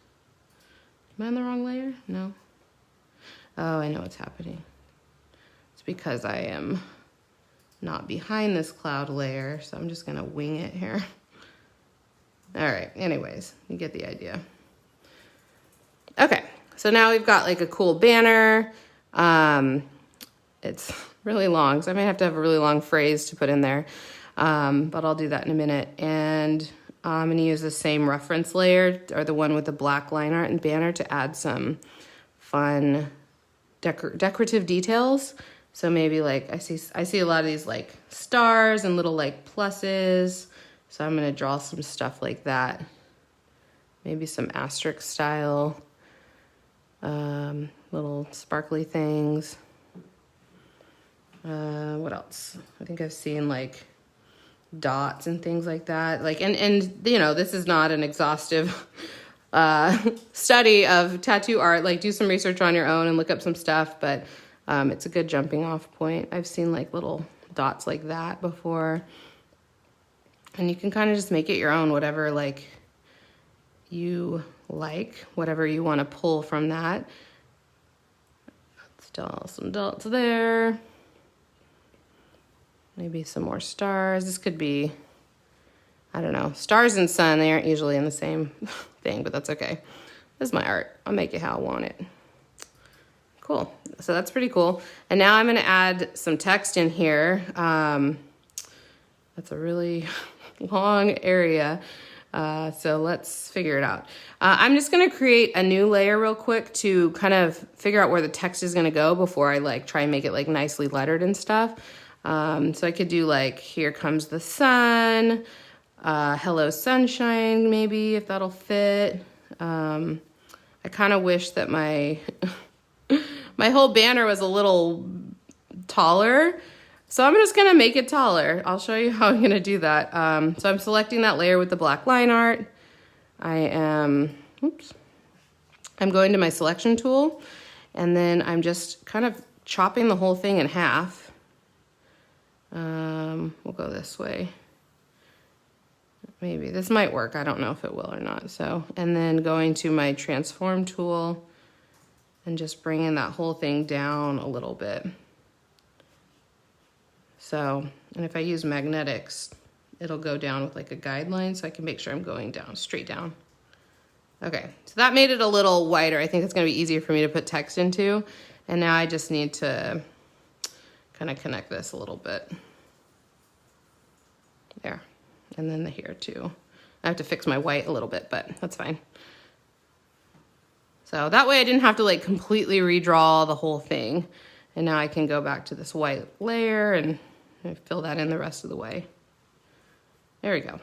Am I on the wrong layer? No. Oh, I know what's happening. It's because I am not behind this cloud layer, so I'm just gonna wing it here. All right, anyways, you get the idea. Okay, so now we've got like a cool banner. It's really long, so I might have to have a really long phrase to put in there, but I'll do that in a minute. And I'm gonna use the same reference layer, or the one with the black line art and banner, to add some fun decorative details. So maybe like I see a lot of these like stars and little like pluses. So I'm gonna draw some stuff like that. Maybe some asterisk style, little sparkly things. What else? I think I've seen like dots and things like that. Like, and you know, this is not an exhaustive study of tattoo art. Like, do some research on your own and look up some stuff, but it's a good jumping off point. I've seen like little dots like that before. And you can kind of just make it your own, whatever like you like, whatever you want to pull from that. Still some dots there. Maybe some more stars. This could be, I don't know, stars and sun. They aren't usually in the same thing, but that's okay. This is my art. I'll make it how I want it. Cool. So that's pretty cool. And now I'm going to add some text in here. That's a really long area. So let's figure it out. I'm just going to create a new layer real quick to kind of figure out where the text is going to go before I like try and make it like nicely lettered and stuff. So I could do like, here comes the sun, hello sunshine, maybe, if that'll fit. I kind of wish that my my whole banner was a little taller, so I'm just gonna make it taller. I'll show you how I'm gonna do that. So I'm selecting that layer with the black line art. I'm going to my selection tool, and then I'm just kind of chopping the whole thing in half. We'll go this way. Maybe this might work. I don't know if it will or not. So, and then going to my transform tool and just bringing that whole thing down a little bit. So, and if I use magnetics, it'll go down with like a guideline, so I can make sure I'm going down, straight down. Okay, so that made it a little wider. I think it's gonna be easier for me to put text into. And now I just need to kind of connect this a little bit. There, and then here too. I have to fix my white a little bit, but that's fine. So that way I didn't have to like completely redraw the whole thing. And now I can go back to this white layer and fill that in the rest of the way. There we go.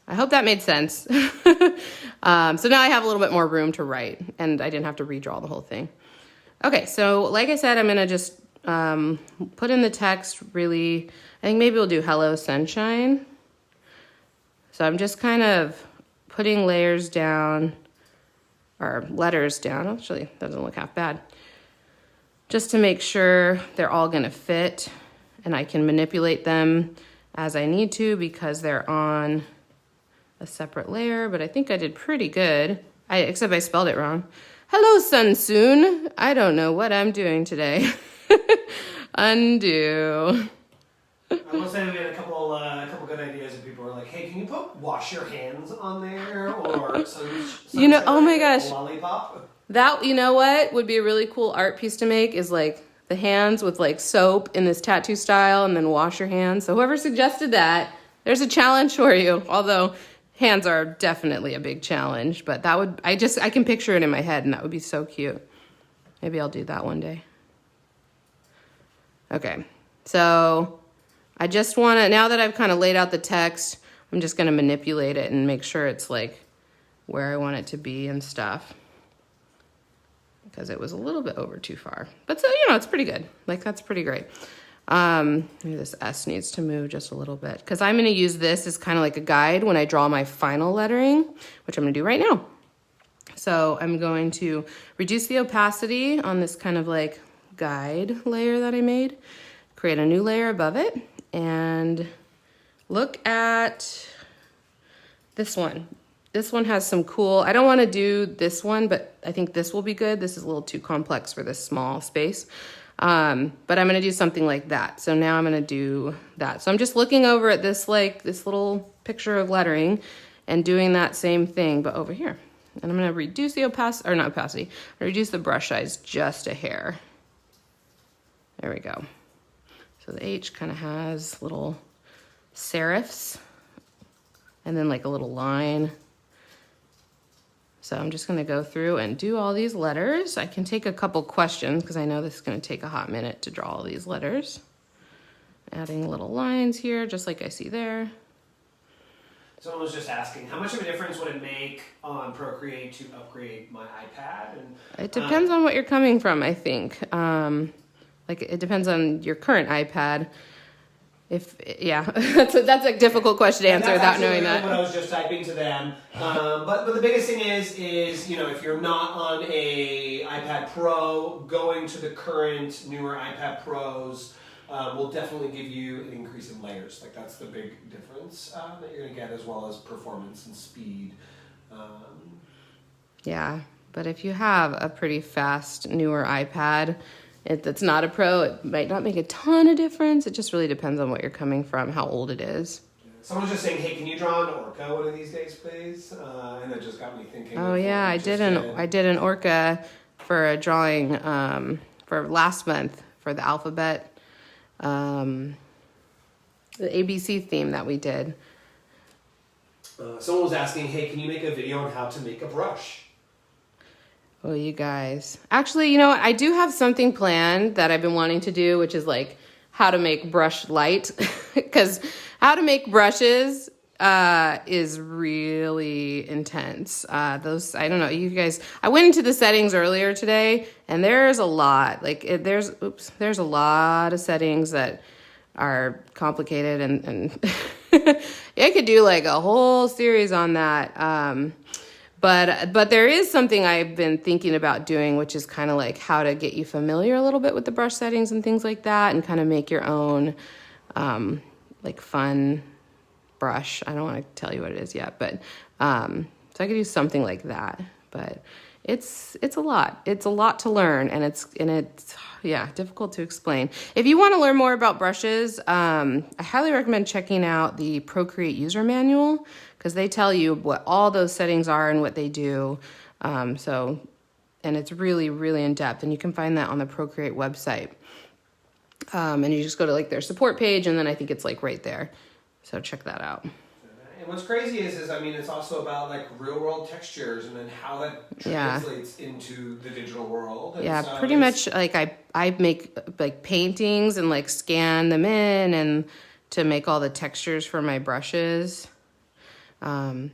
I hope that made sense. So now I have a little bit more room to write, and I didn't have to redraw the whole thing. Okay, so like I said, I'm gonna just put in the text really, I think maybe we'll do hello sunshine. So I'm just kind of putting layers down, or letters down. Actually, that doesn't look half bad. Just to make sure they're all gonna fit, and I can manipulate them as I need to because they're on a separate layer, but I think I did pretty good. Except I spelled it wrong. Hello, Sunsoon. I don't know what I'm doing today. Undo. I will say we had a couple good ideas, and people were like, "Hey, can you put wash your hands on there or you know? Oh my gosh, lollipop?" That, you know what would be a really cool art piece to make is like the hands with like soap in this tattoo style, and then wash your hands. So whoever suggested that, there's a challenge for you. Although hands are definitely a big challenge, but that would, I can picture it in my head, and that would be so cute. Maybe I'll do that one day. Okay, so I just want to, now that I've kind of laid out the text, I'm just going to manipulate it and make sure it's like where I want it to be and stuff. Because it was a little bit over too far. But so, you know, it's pretty good. Like, that's pretty great. Maybe this S needs to move just a little bit. Because I'm going to use this as kind of like a guide when I draw my final lettering, which I'm going to do right now. So I'm going to reduce the opacity on this kind of like guide layer that I made. Create a new layer above it. And look at this one. This one has some cool, I don't want to do this one, but I think this will be good. This is a little too complex for this small space. But I'm going to do something like that. So now I'm going to do that. So I'm just looking over at this, like this little picture of lettering and doing that same thing, but over here. And I'm going to reduce the opacity, or not opacity, reduce the brush size just a hair. There we go. So the H kind of has little serifs and then like a little line. So I'm just gonna go through and do all these letters. I can take a couple questions because I know this is gonna take a hot minute to draw all these letters. Adding little lines here, just like I see there. Someone was just asking, how much of a difference would it make on Procreate to upgrade my iPad? And it depends on what you're coming from, I think. Like it depends on your current iPad. That's a difficult question to answer without knowing that. What I was just typing to them. But the biggest thing is, you know, if you're not on a iPad Pro, going to the current newer iPad Pros will definitely give you an increase in layers. Like that's the big difference that you're gonna get, as well as performance and speed. Yeah, but if you have a pretty fast newer iPad, that's not a Pro, it might not make a ton of difference. It just really depends on what you're coming from, how old it is. Someone's just saying, hey, can you draw an orca one of these days, please? And that just got me thinking. Oh yeah, I did an orca for a drawing for last month for the alphabet, the ABC theme that we did. Someone was asking, hey, can you make a video on how to make a brush? Oh, you guys. Actually, you know what? I do have something planned that I've been wanting to do, which is like how to make brush light. Because how to make brushes is really intense. I don't know, you guys, I went into the settings earlier today and there's a lot, like there's a lot of settings that are complicated, and I could do like a whole series on that. But there is something I've been thinking about doing, which is kind of like how to get you familiar a little bit with the brush settings and things like that, and kind of make your own like fun brush. I don't want to tell you what it is yet, but so I could do something like that. But it's a lot. It's a lot to learn, and it's difficult to explain. If you want to learn more about brushes, I highly recommend checking out the Procreate user manual, because they tell you what all those settings are and what they do. And it's really, really in depth, and you can find that on the Procreate website. And you just go to like their support page, and then I think it's like right there. So check that out. And what's crazy is I mean, it's also about like real world textures and then how that translates into the digital world. And yeah, so pretty much like I make like paintings and like scan them in and to make all the textures for my brushes. And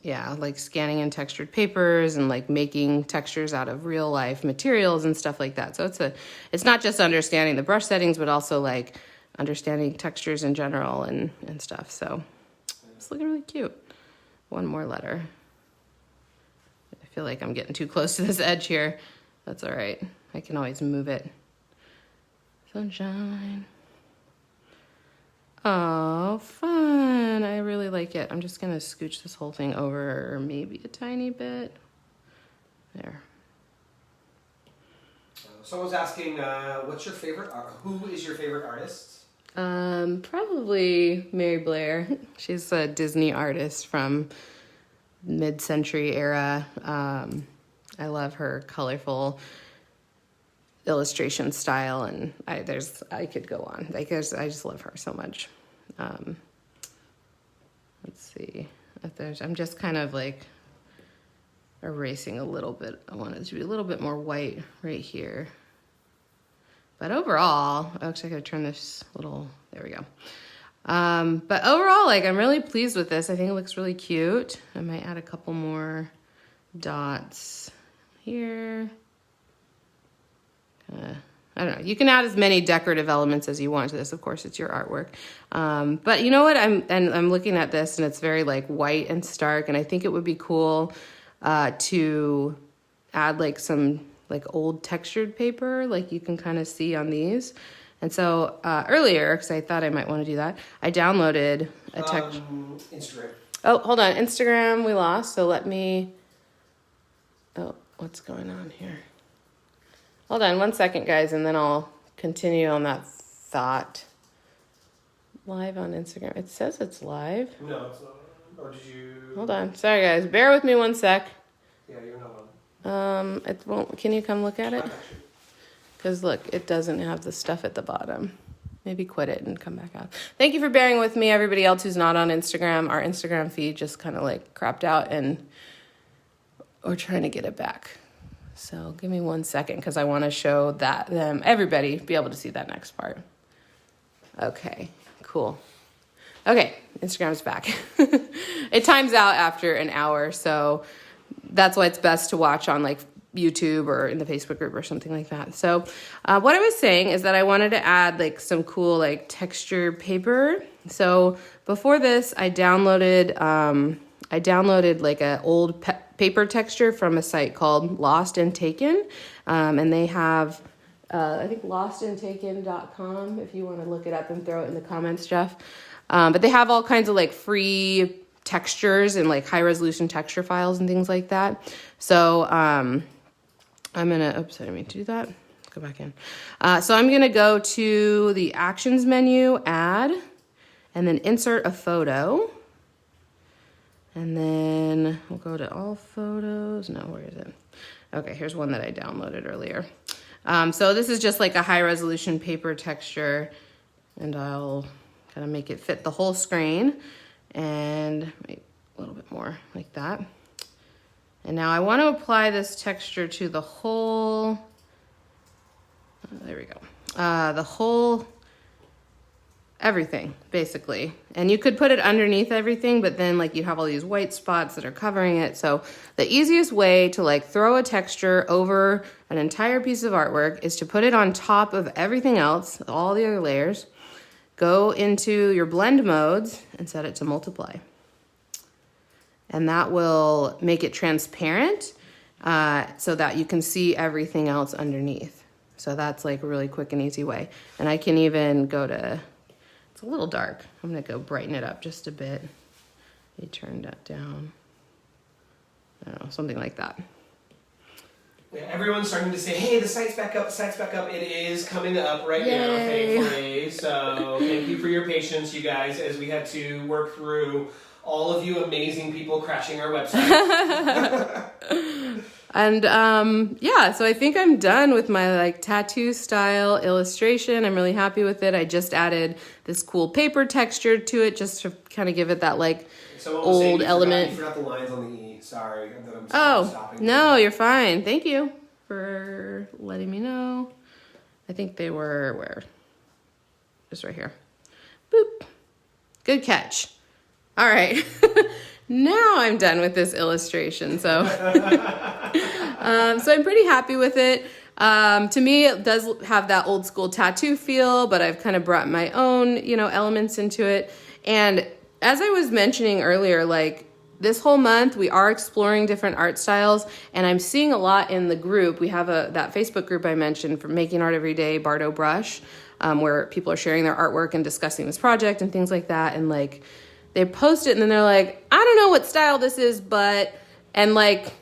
yeah, like scanning in textured papers and like making textures out of real life materials and stuff like that. So it's not just understanding the brush settings, but also like understanding textures in general and stuff. So it's looking really cute. One more letter. I feel like I'm getting too close to this edge here. That's all right. I can always move it. Sunshine. Oh, fun. I really like it. I'm just going to scooch this whole thing over maybe a tiny bit. There. Someone's asking, what's your favorite, who is your favorite artist? Probably Mary Blair. She's a Disney artist from mid-century era. I love her colorful illustration style, and I could go on. I just love her so much. Let's see if I'm just kind of like erasing a little bit. I want it to be a little bit more white right here. But overall, actually I gotta turn this there we go. But overall, like I'm really pleased with this. I think it looks really cute. I might add a couple more dots here. I don't know. You can add as many decorative elements as you want to this. Of course, it's your artwork. But you know what? I'm looking at this, and it's very like white and stark, and I think it would be cool to add like some like old textured paper, like you can kind of see on these. And so earlier, because I thought I might want to do that, I downloaded a Instagram. Oh, hold on. Instagram we lost, so let me... Oh, what's going on here? Hold on 1 second, guys, and then I'll continue on that thought. Live on Instagram. It says it's live. No, it's not. Or did you... Hold on. Sorry, guys. Bear with me 1 sec. Yeah, you're not on. It won't... Can you come look at it? Because, look, it doesn't have the stuff at the bottom. Maybe quit it and come back out. Thank you for bearing with me, everybody else who's not on Instagram. Our Instagram feed just kind of, like, crapped out, and we're trying to get it back. So give me 1 second, because I want to show that everybody be able to see that next part. Okay, cool. Okay, Instagram's back. It times out after an hour, so that's why it's best to watch on like YouTube or in the Facebook group or something like that. So what I was saying is that I wanted to add like some cool like texture paper. So before this, I downloaded like an old paper texture from a site called Lost and Taken. And they have, I think lostandtaken.com, if you want to look it up and throw it in the comments, Jeff. But they have all kinds of like free textures and like high resolution texture files and things like that. So I'm gonna, oops, I didn't mean to do that. Let's go back in. So I'm gonna go to the actions menu, add, and then insert a photo. And then we'll go to all photos. No, where is it? Okay, here's one that I downloaded earlier. So this is just like a high resolution paper texture, and I'll kind of make it fit the whole screen, and wait, a little bit more like that. And now I want to apply this texture to the whole, there we go, the whole everything, basically. And you could put it underneath everything, but then like you have all these white spots that are covering it. So the easiest way to like throw a texture over an entire piece of artwork is to put it on top of everything else, all the other layers. Go into your blend modes and set it to multiply. And that will make it transparent so that you can see everything else underneath. So that's like a really quick and easy way. And I can even go to, it's a little dark. I'm gonna go brighten it up just a bit. You turn that down. I don't know, something like that. Yeah, everyone's starting to say, hey, the site's back up, the site's back up. It is coming up right now, Yay. thankfully. So thank you for your patience, you guys, as we had to work through all of you amazing people crashing our website. And yeah, so I think I'm done with my like tattoo style illustration. I'm really happy with it. I just added this cool paper texture to it just to kind of give it that like old element. You forgot the lines on the E. Sorry. Stopping. No, you're fine. Thank you for letting me know. I think they were where? Just right here. Boop. Good catch. All right. Now I'm done with this illustration. So, so I'm pretty happy with it. To me, it does have that old school tattoo feel, but I've kind of brought my own, elements into it. And as I was mentioning earlier, like this whole month, we are exploring different art styles, and I'm seeing a lot in the group. We have that Facebook group I mentioned for Making Art Every Day, Bardot Brush, where people are sharing their artwork and discussing this project and things like that. And like, they post it and then they're like, I don't know what style this is, and like,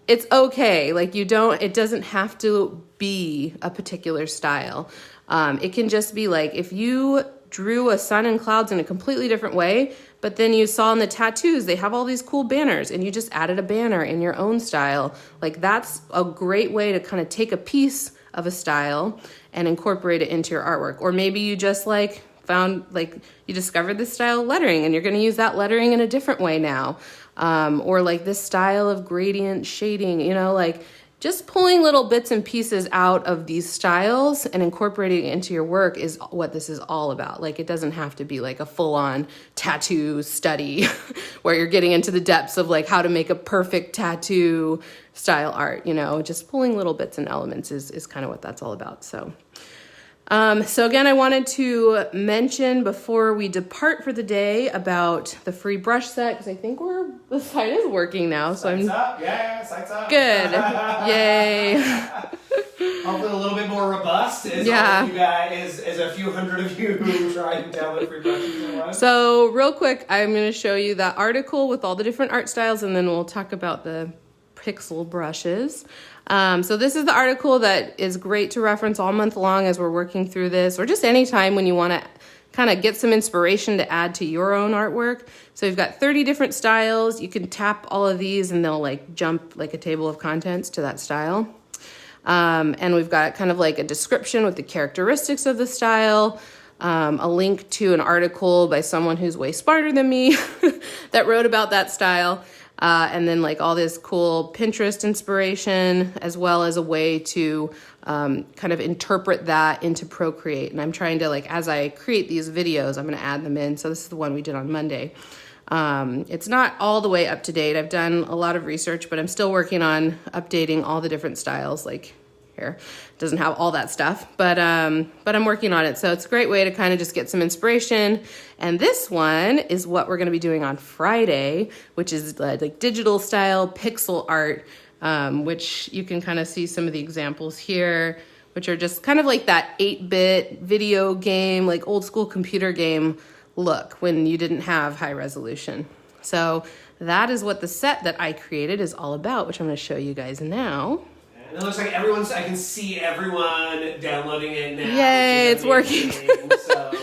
it's okay. Like it doesn't have to be a particular style. It can just be like, if you drew a sun and clouds in a completely different way, but then you saw in the tattoos, they have all these cool banners and you just added a banner in your own style. Like that's a great way to kind of take a piece of a style and incorporate it into your artwork. Or maybe you just like found like you discovered this style of lettering and you're going to use that lettering in a different way now, or like this style of gradient shading, like just pulling little bits and pieces out of these styles and incorporating it into your work is what this is all about. Like it doesn't have to be like a full-on tattoo study where you're getting into the depths of like how to make a perfect tattoo style art, just pulling little bits and elements is kind of what that's all about. So again, I wanted to mention before we depart for the day about the free brush set, because I think the site is working now. So Site's up. Yeah, site's up. Good. Yay. Hopefully a little bit more robust as all of you guys, as a few hundred of you who try and download free brushes. So real quick, I'm going to show you that article with all the different art styles, and then we'll talk about the pixel brushes. So this is the article that is great to reference all month long as we're working through this, or just any time when you want to kind of get some inspiration to add to your own artwork. So we've got 30 different styles. You can tap all of these and they'll like jump like a table of contents to that style. And we've got kind of like a description with the characteristics of the style, a link to an article by someone who's way smarter than me that wrote about that style. And then like all this cool Pinterest inspiration, as well as a way to kind of interpret that into Procreate. And I'm trying to like, as I create these videos, I'm going to add them in. So this is the one we did on Monday. It's not all the way up to date. I've done a lot of research, but I'm still working on updating all the different styles. Like here, it doesn't have all that stuff, but I'm working on it. So it's a great way to kind of just get some inspiration. And this one is what we're going to be doing on Friday, which is like digital style pixel art, which you can kind of see some of the examples here, which are just kind of like that 8-bit video game, like old school computer game look when you didn't have high resolution. So that is what the set that I created is all about, which I'm going to show you guys now. And it looks like I can see everyone downloading it now. Yay, it's working. So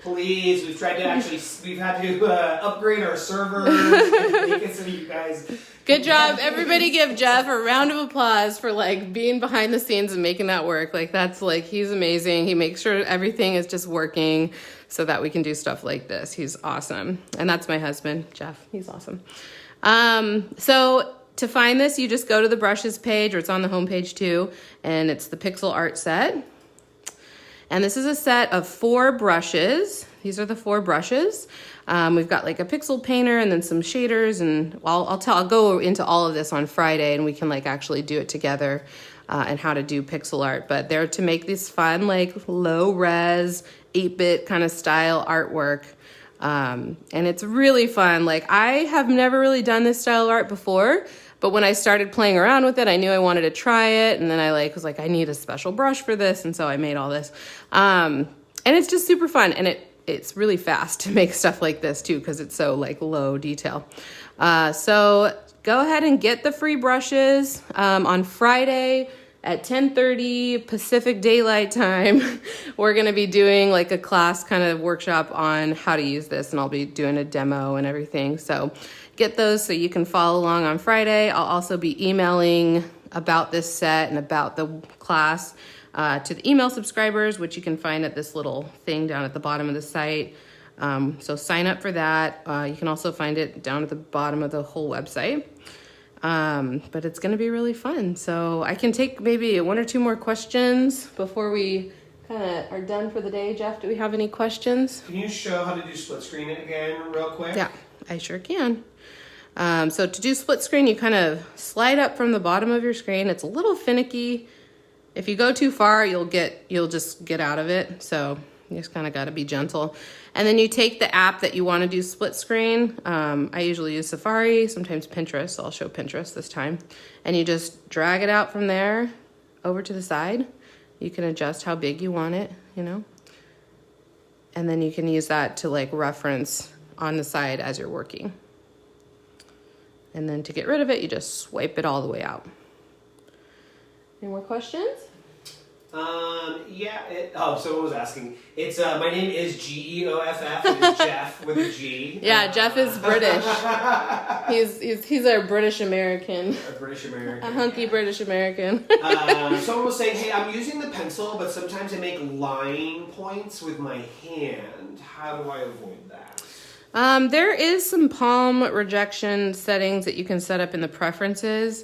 please, we've had to upgrade our servers and make it so you guys. Good job. Everybody give Jeff a round of applause for like being behind the scenes and making that work. Like that's like, he's amazing. He makes sure everything is just working so that we can do stuff like this. He's awesome. And that's my husband, Jeff. He's awesome. So to find this, you just go to the brushes page, or it's on the homepage too, and it's the pixel art set. And this is a set of 4 brushes these are the 4 brushes. We've got like a pixel painter and then some shaders, and I'll go into all of this on Friday, and we can like actually do it together and how to do pixel art. But they're to make this fun, like low res, 8-bit kind of style artwork. And it's really fun. Like I have never really done this style of art before, but when I started playing around with it, I knew I wanted to try it. And then I was like, I need a special brush for this. And so I made all this. And it's just super fun. And it's really fast to make stuff like this too, because it's so like low detail. So go ahead and get the free brushes on Friday at 10:30 Pacific Daylight Time. We're going to be doing like a class kind of workshop on how to use this, and I'll be doing a demo and everything. So get those so you can follow along on Friday. I'll also be emailing about this set and about the class to the email subscribers, which you can find at this little thing down at the bottom of the site. So sign up for that. You can also find it down at the bottom of the whole website. But it's going to be really fun. So I can take maybe 1 or 2 more questions before we kind of are done for the day. Jeff, do we have any questions? Can you show how to do split screen again real quick? Yeah, I sure can. So to do split screen, you kind of slide up from the bottom of your screen. It's a little finicky. If you go too far, you'll just get out of it. So you just kind of got to be gentle. And then you take the app that you want to do split screen. I usually use Safari, sometimes Pinterest. So I'll show Pinterest this time. And you just drag it out from there over to the side. You can adjust how big you want it, you know. And then you can use that to like reference on the side as you're working. And then to get rid of it, you just swipe it all the way out. Any more questions? Someone was asking. It's my name is Geoff. It is Jeff with a G. Yeah, Jeff is British. He's a British American. A British American. A hunky British American. Someone was saying, hey, I'm using the pencil, but sometimes I make line points with my hand. How do I avoid that? There is some palm rejection settings that you can set up in the preferences,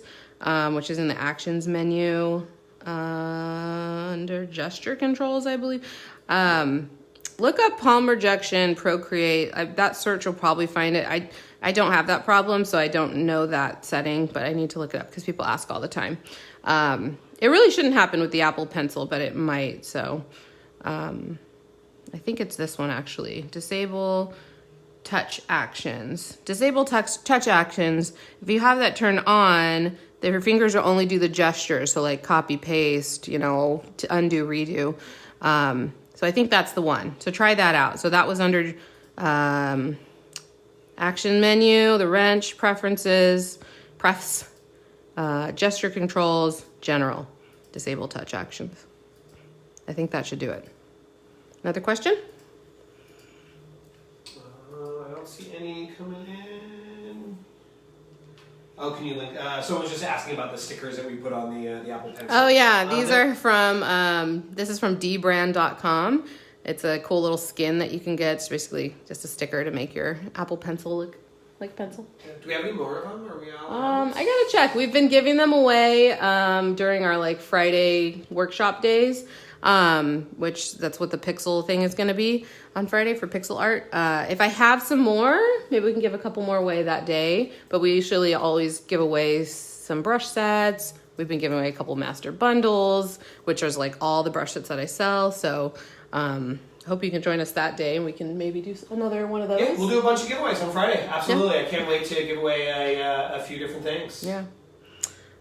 which is in the actions menu. Under gesture controls, I believe. Look up palm rejection, Procreate. That search will probably find it. I don't have that problem, so I don't know that setting, but I need to look it up because people ask all the time. It really shouldn't happen with the Apple Pencil, but it might. So I think it's this one actually. Disable touch actions. Disable touch actions. If you have that turned on, your fingers will only do the gestures, so like copy, paste, to undo, redo. So I think that's the one. So try that out. So that was under action menu, the wrench, preferences, gesture controls, general, disable touch actions. I think that should do it. Another question? I don't see any coming in. Oh, can you link? Someone was just asking about the stickers that we put on the Apple Pencil. Oh yeah, these are from, this is from dbrand.com. It's a cool little skin that you can get. It's basically just a sticker to make your Apple Pencil look like a pencil. Do we have any more of them? Are we out? I gotta check. We've been giving them away during our like Friday workshop days, which that's what the pixel thing is going to be on Friday for pixel art. If I have some more, maybe we can give a couple more away that day, but we usually always give away some brush sets. We've been giving away a couple master bundles, which is like all the brush sets that I sell. So hope you can join us that day and we can maybe do another one of those. Yeah, we'll do a bunch of giveaways on Friday. Absolutely. Yeah. I can't wait to give away a few different things. Yeah.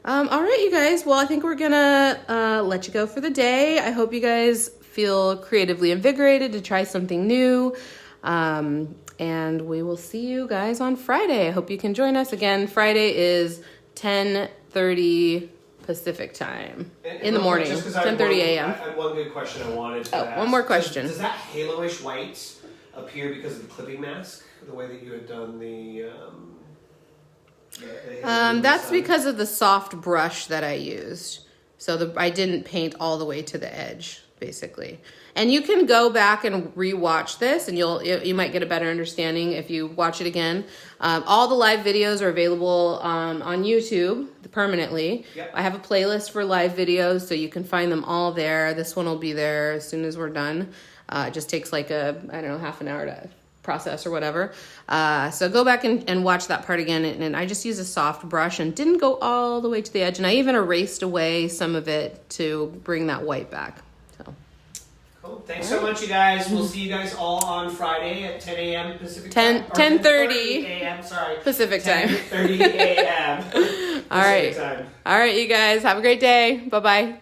All right, you guys. Well, I think we're gonna let you go for the day. I hope you guys feel creatively invigorated to try something new. And we will see you guys on Friday. I hope you can join us again. Friday is 10:30 Pacific time in the morning, 10:30 a.m. I had one good question I wanted to ask. One more question. Does that halo-ish white appear because of the clipping mask? The way that you had done the that's because of the soft brush that I used. So I didn't paint all the way to the edge, basically. And you can go back and re-watch this, and you might get a better understanding if you watch it again. All the live videos are available on YouTube permanently. Yep. I have a playlist for live videos, so you can find them all there. This one will be there as soon as we're done. It just takes like half an hour to process or whatever. So go back and watch that part again. And I just used a soft brush and didn't go all the way to the edge. And I even erased away some of it to bring that white back. So. Cool. Thanks so much, you guys. We'll see you guys all on Friday at 10 a.m. Pacific 10, time. 10:30 a.m. Sorry. Pacific time. 10:30 a.m. All right. Pacific time. All right, you guys. Have a great day. Bye-bye.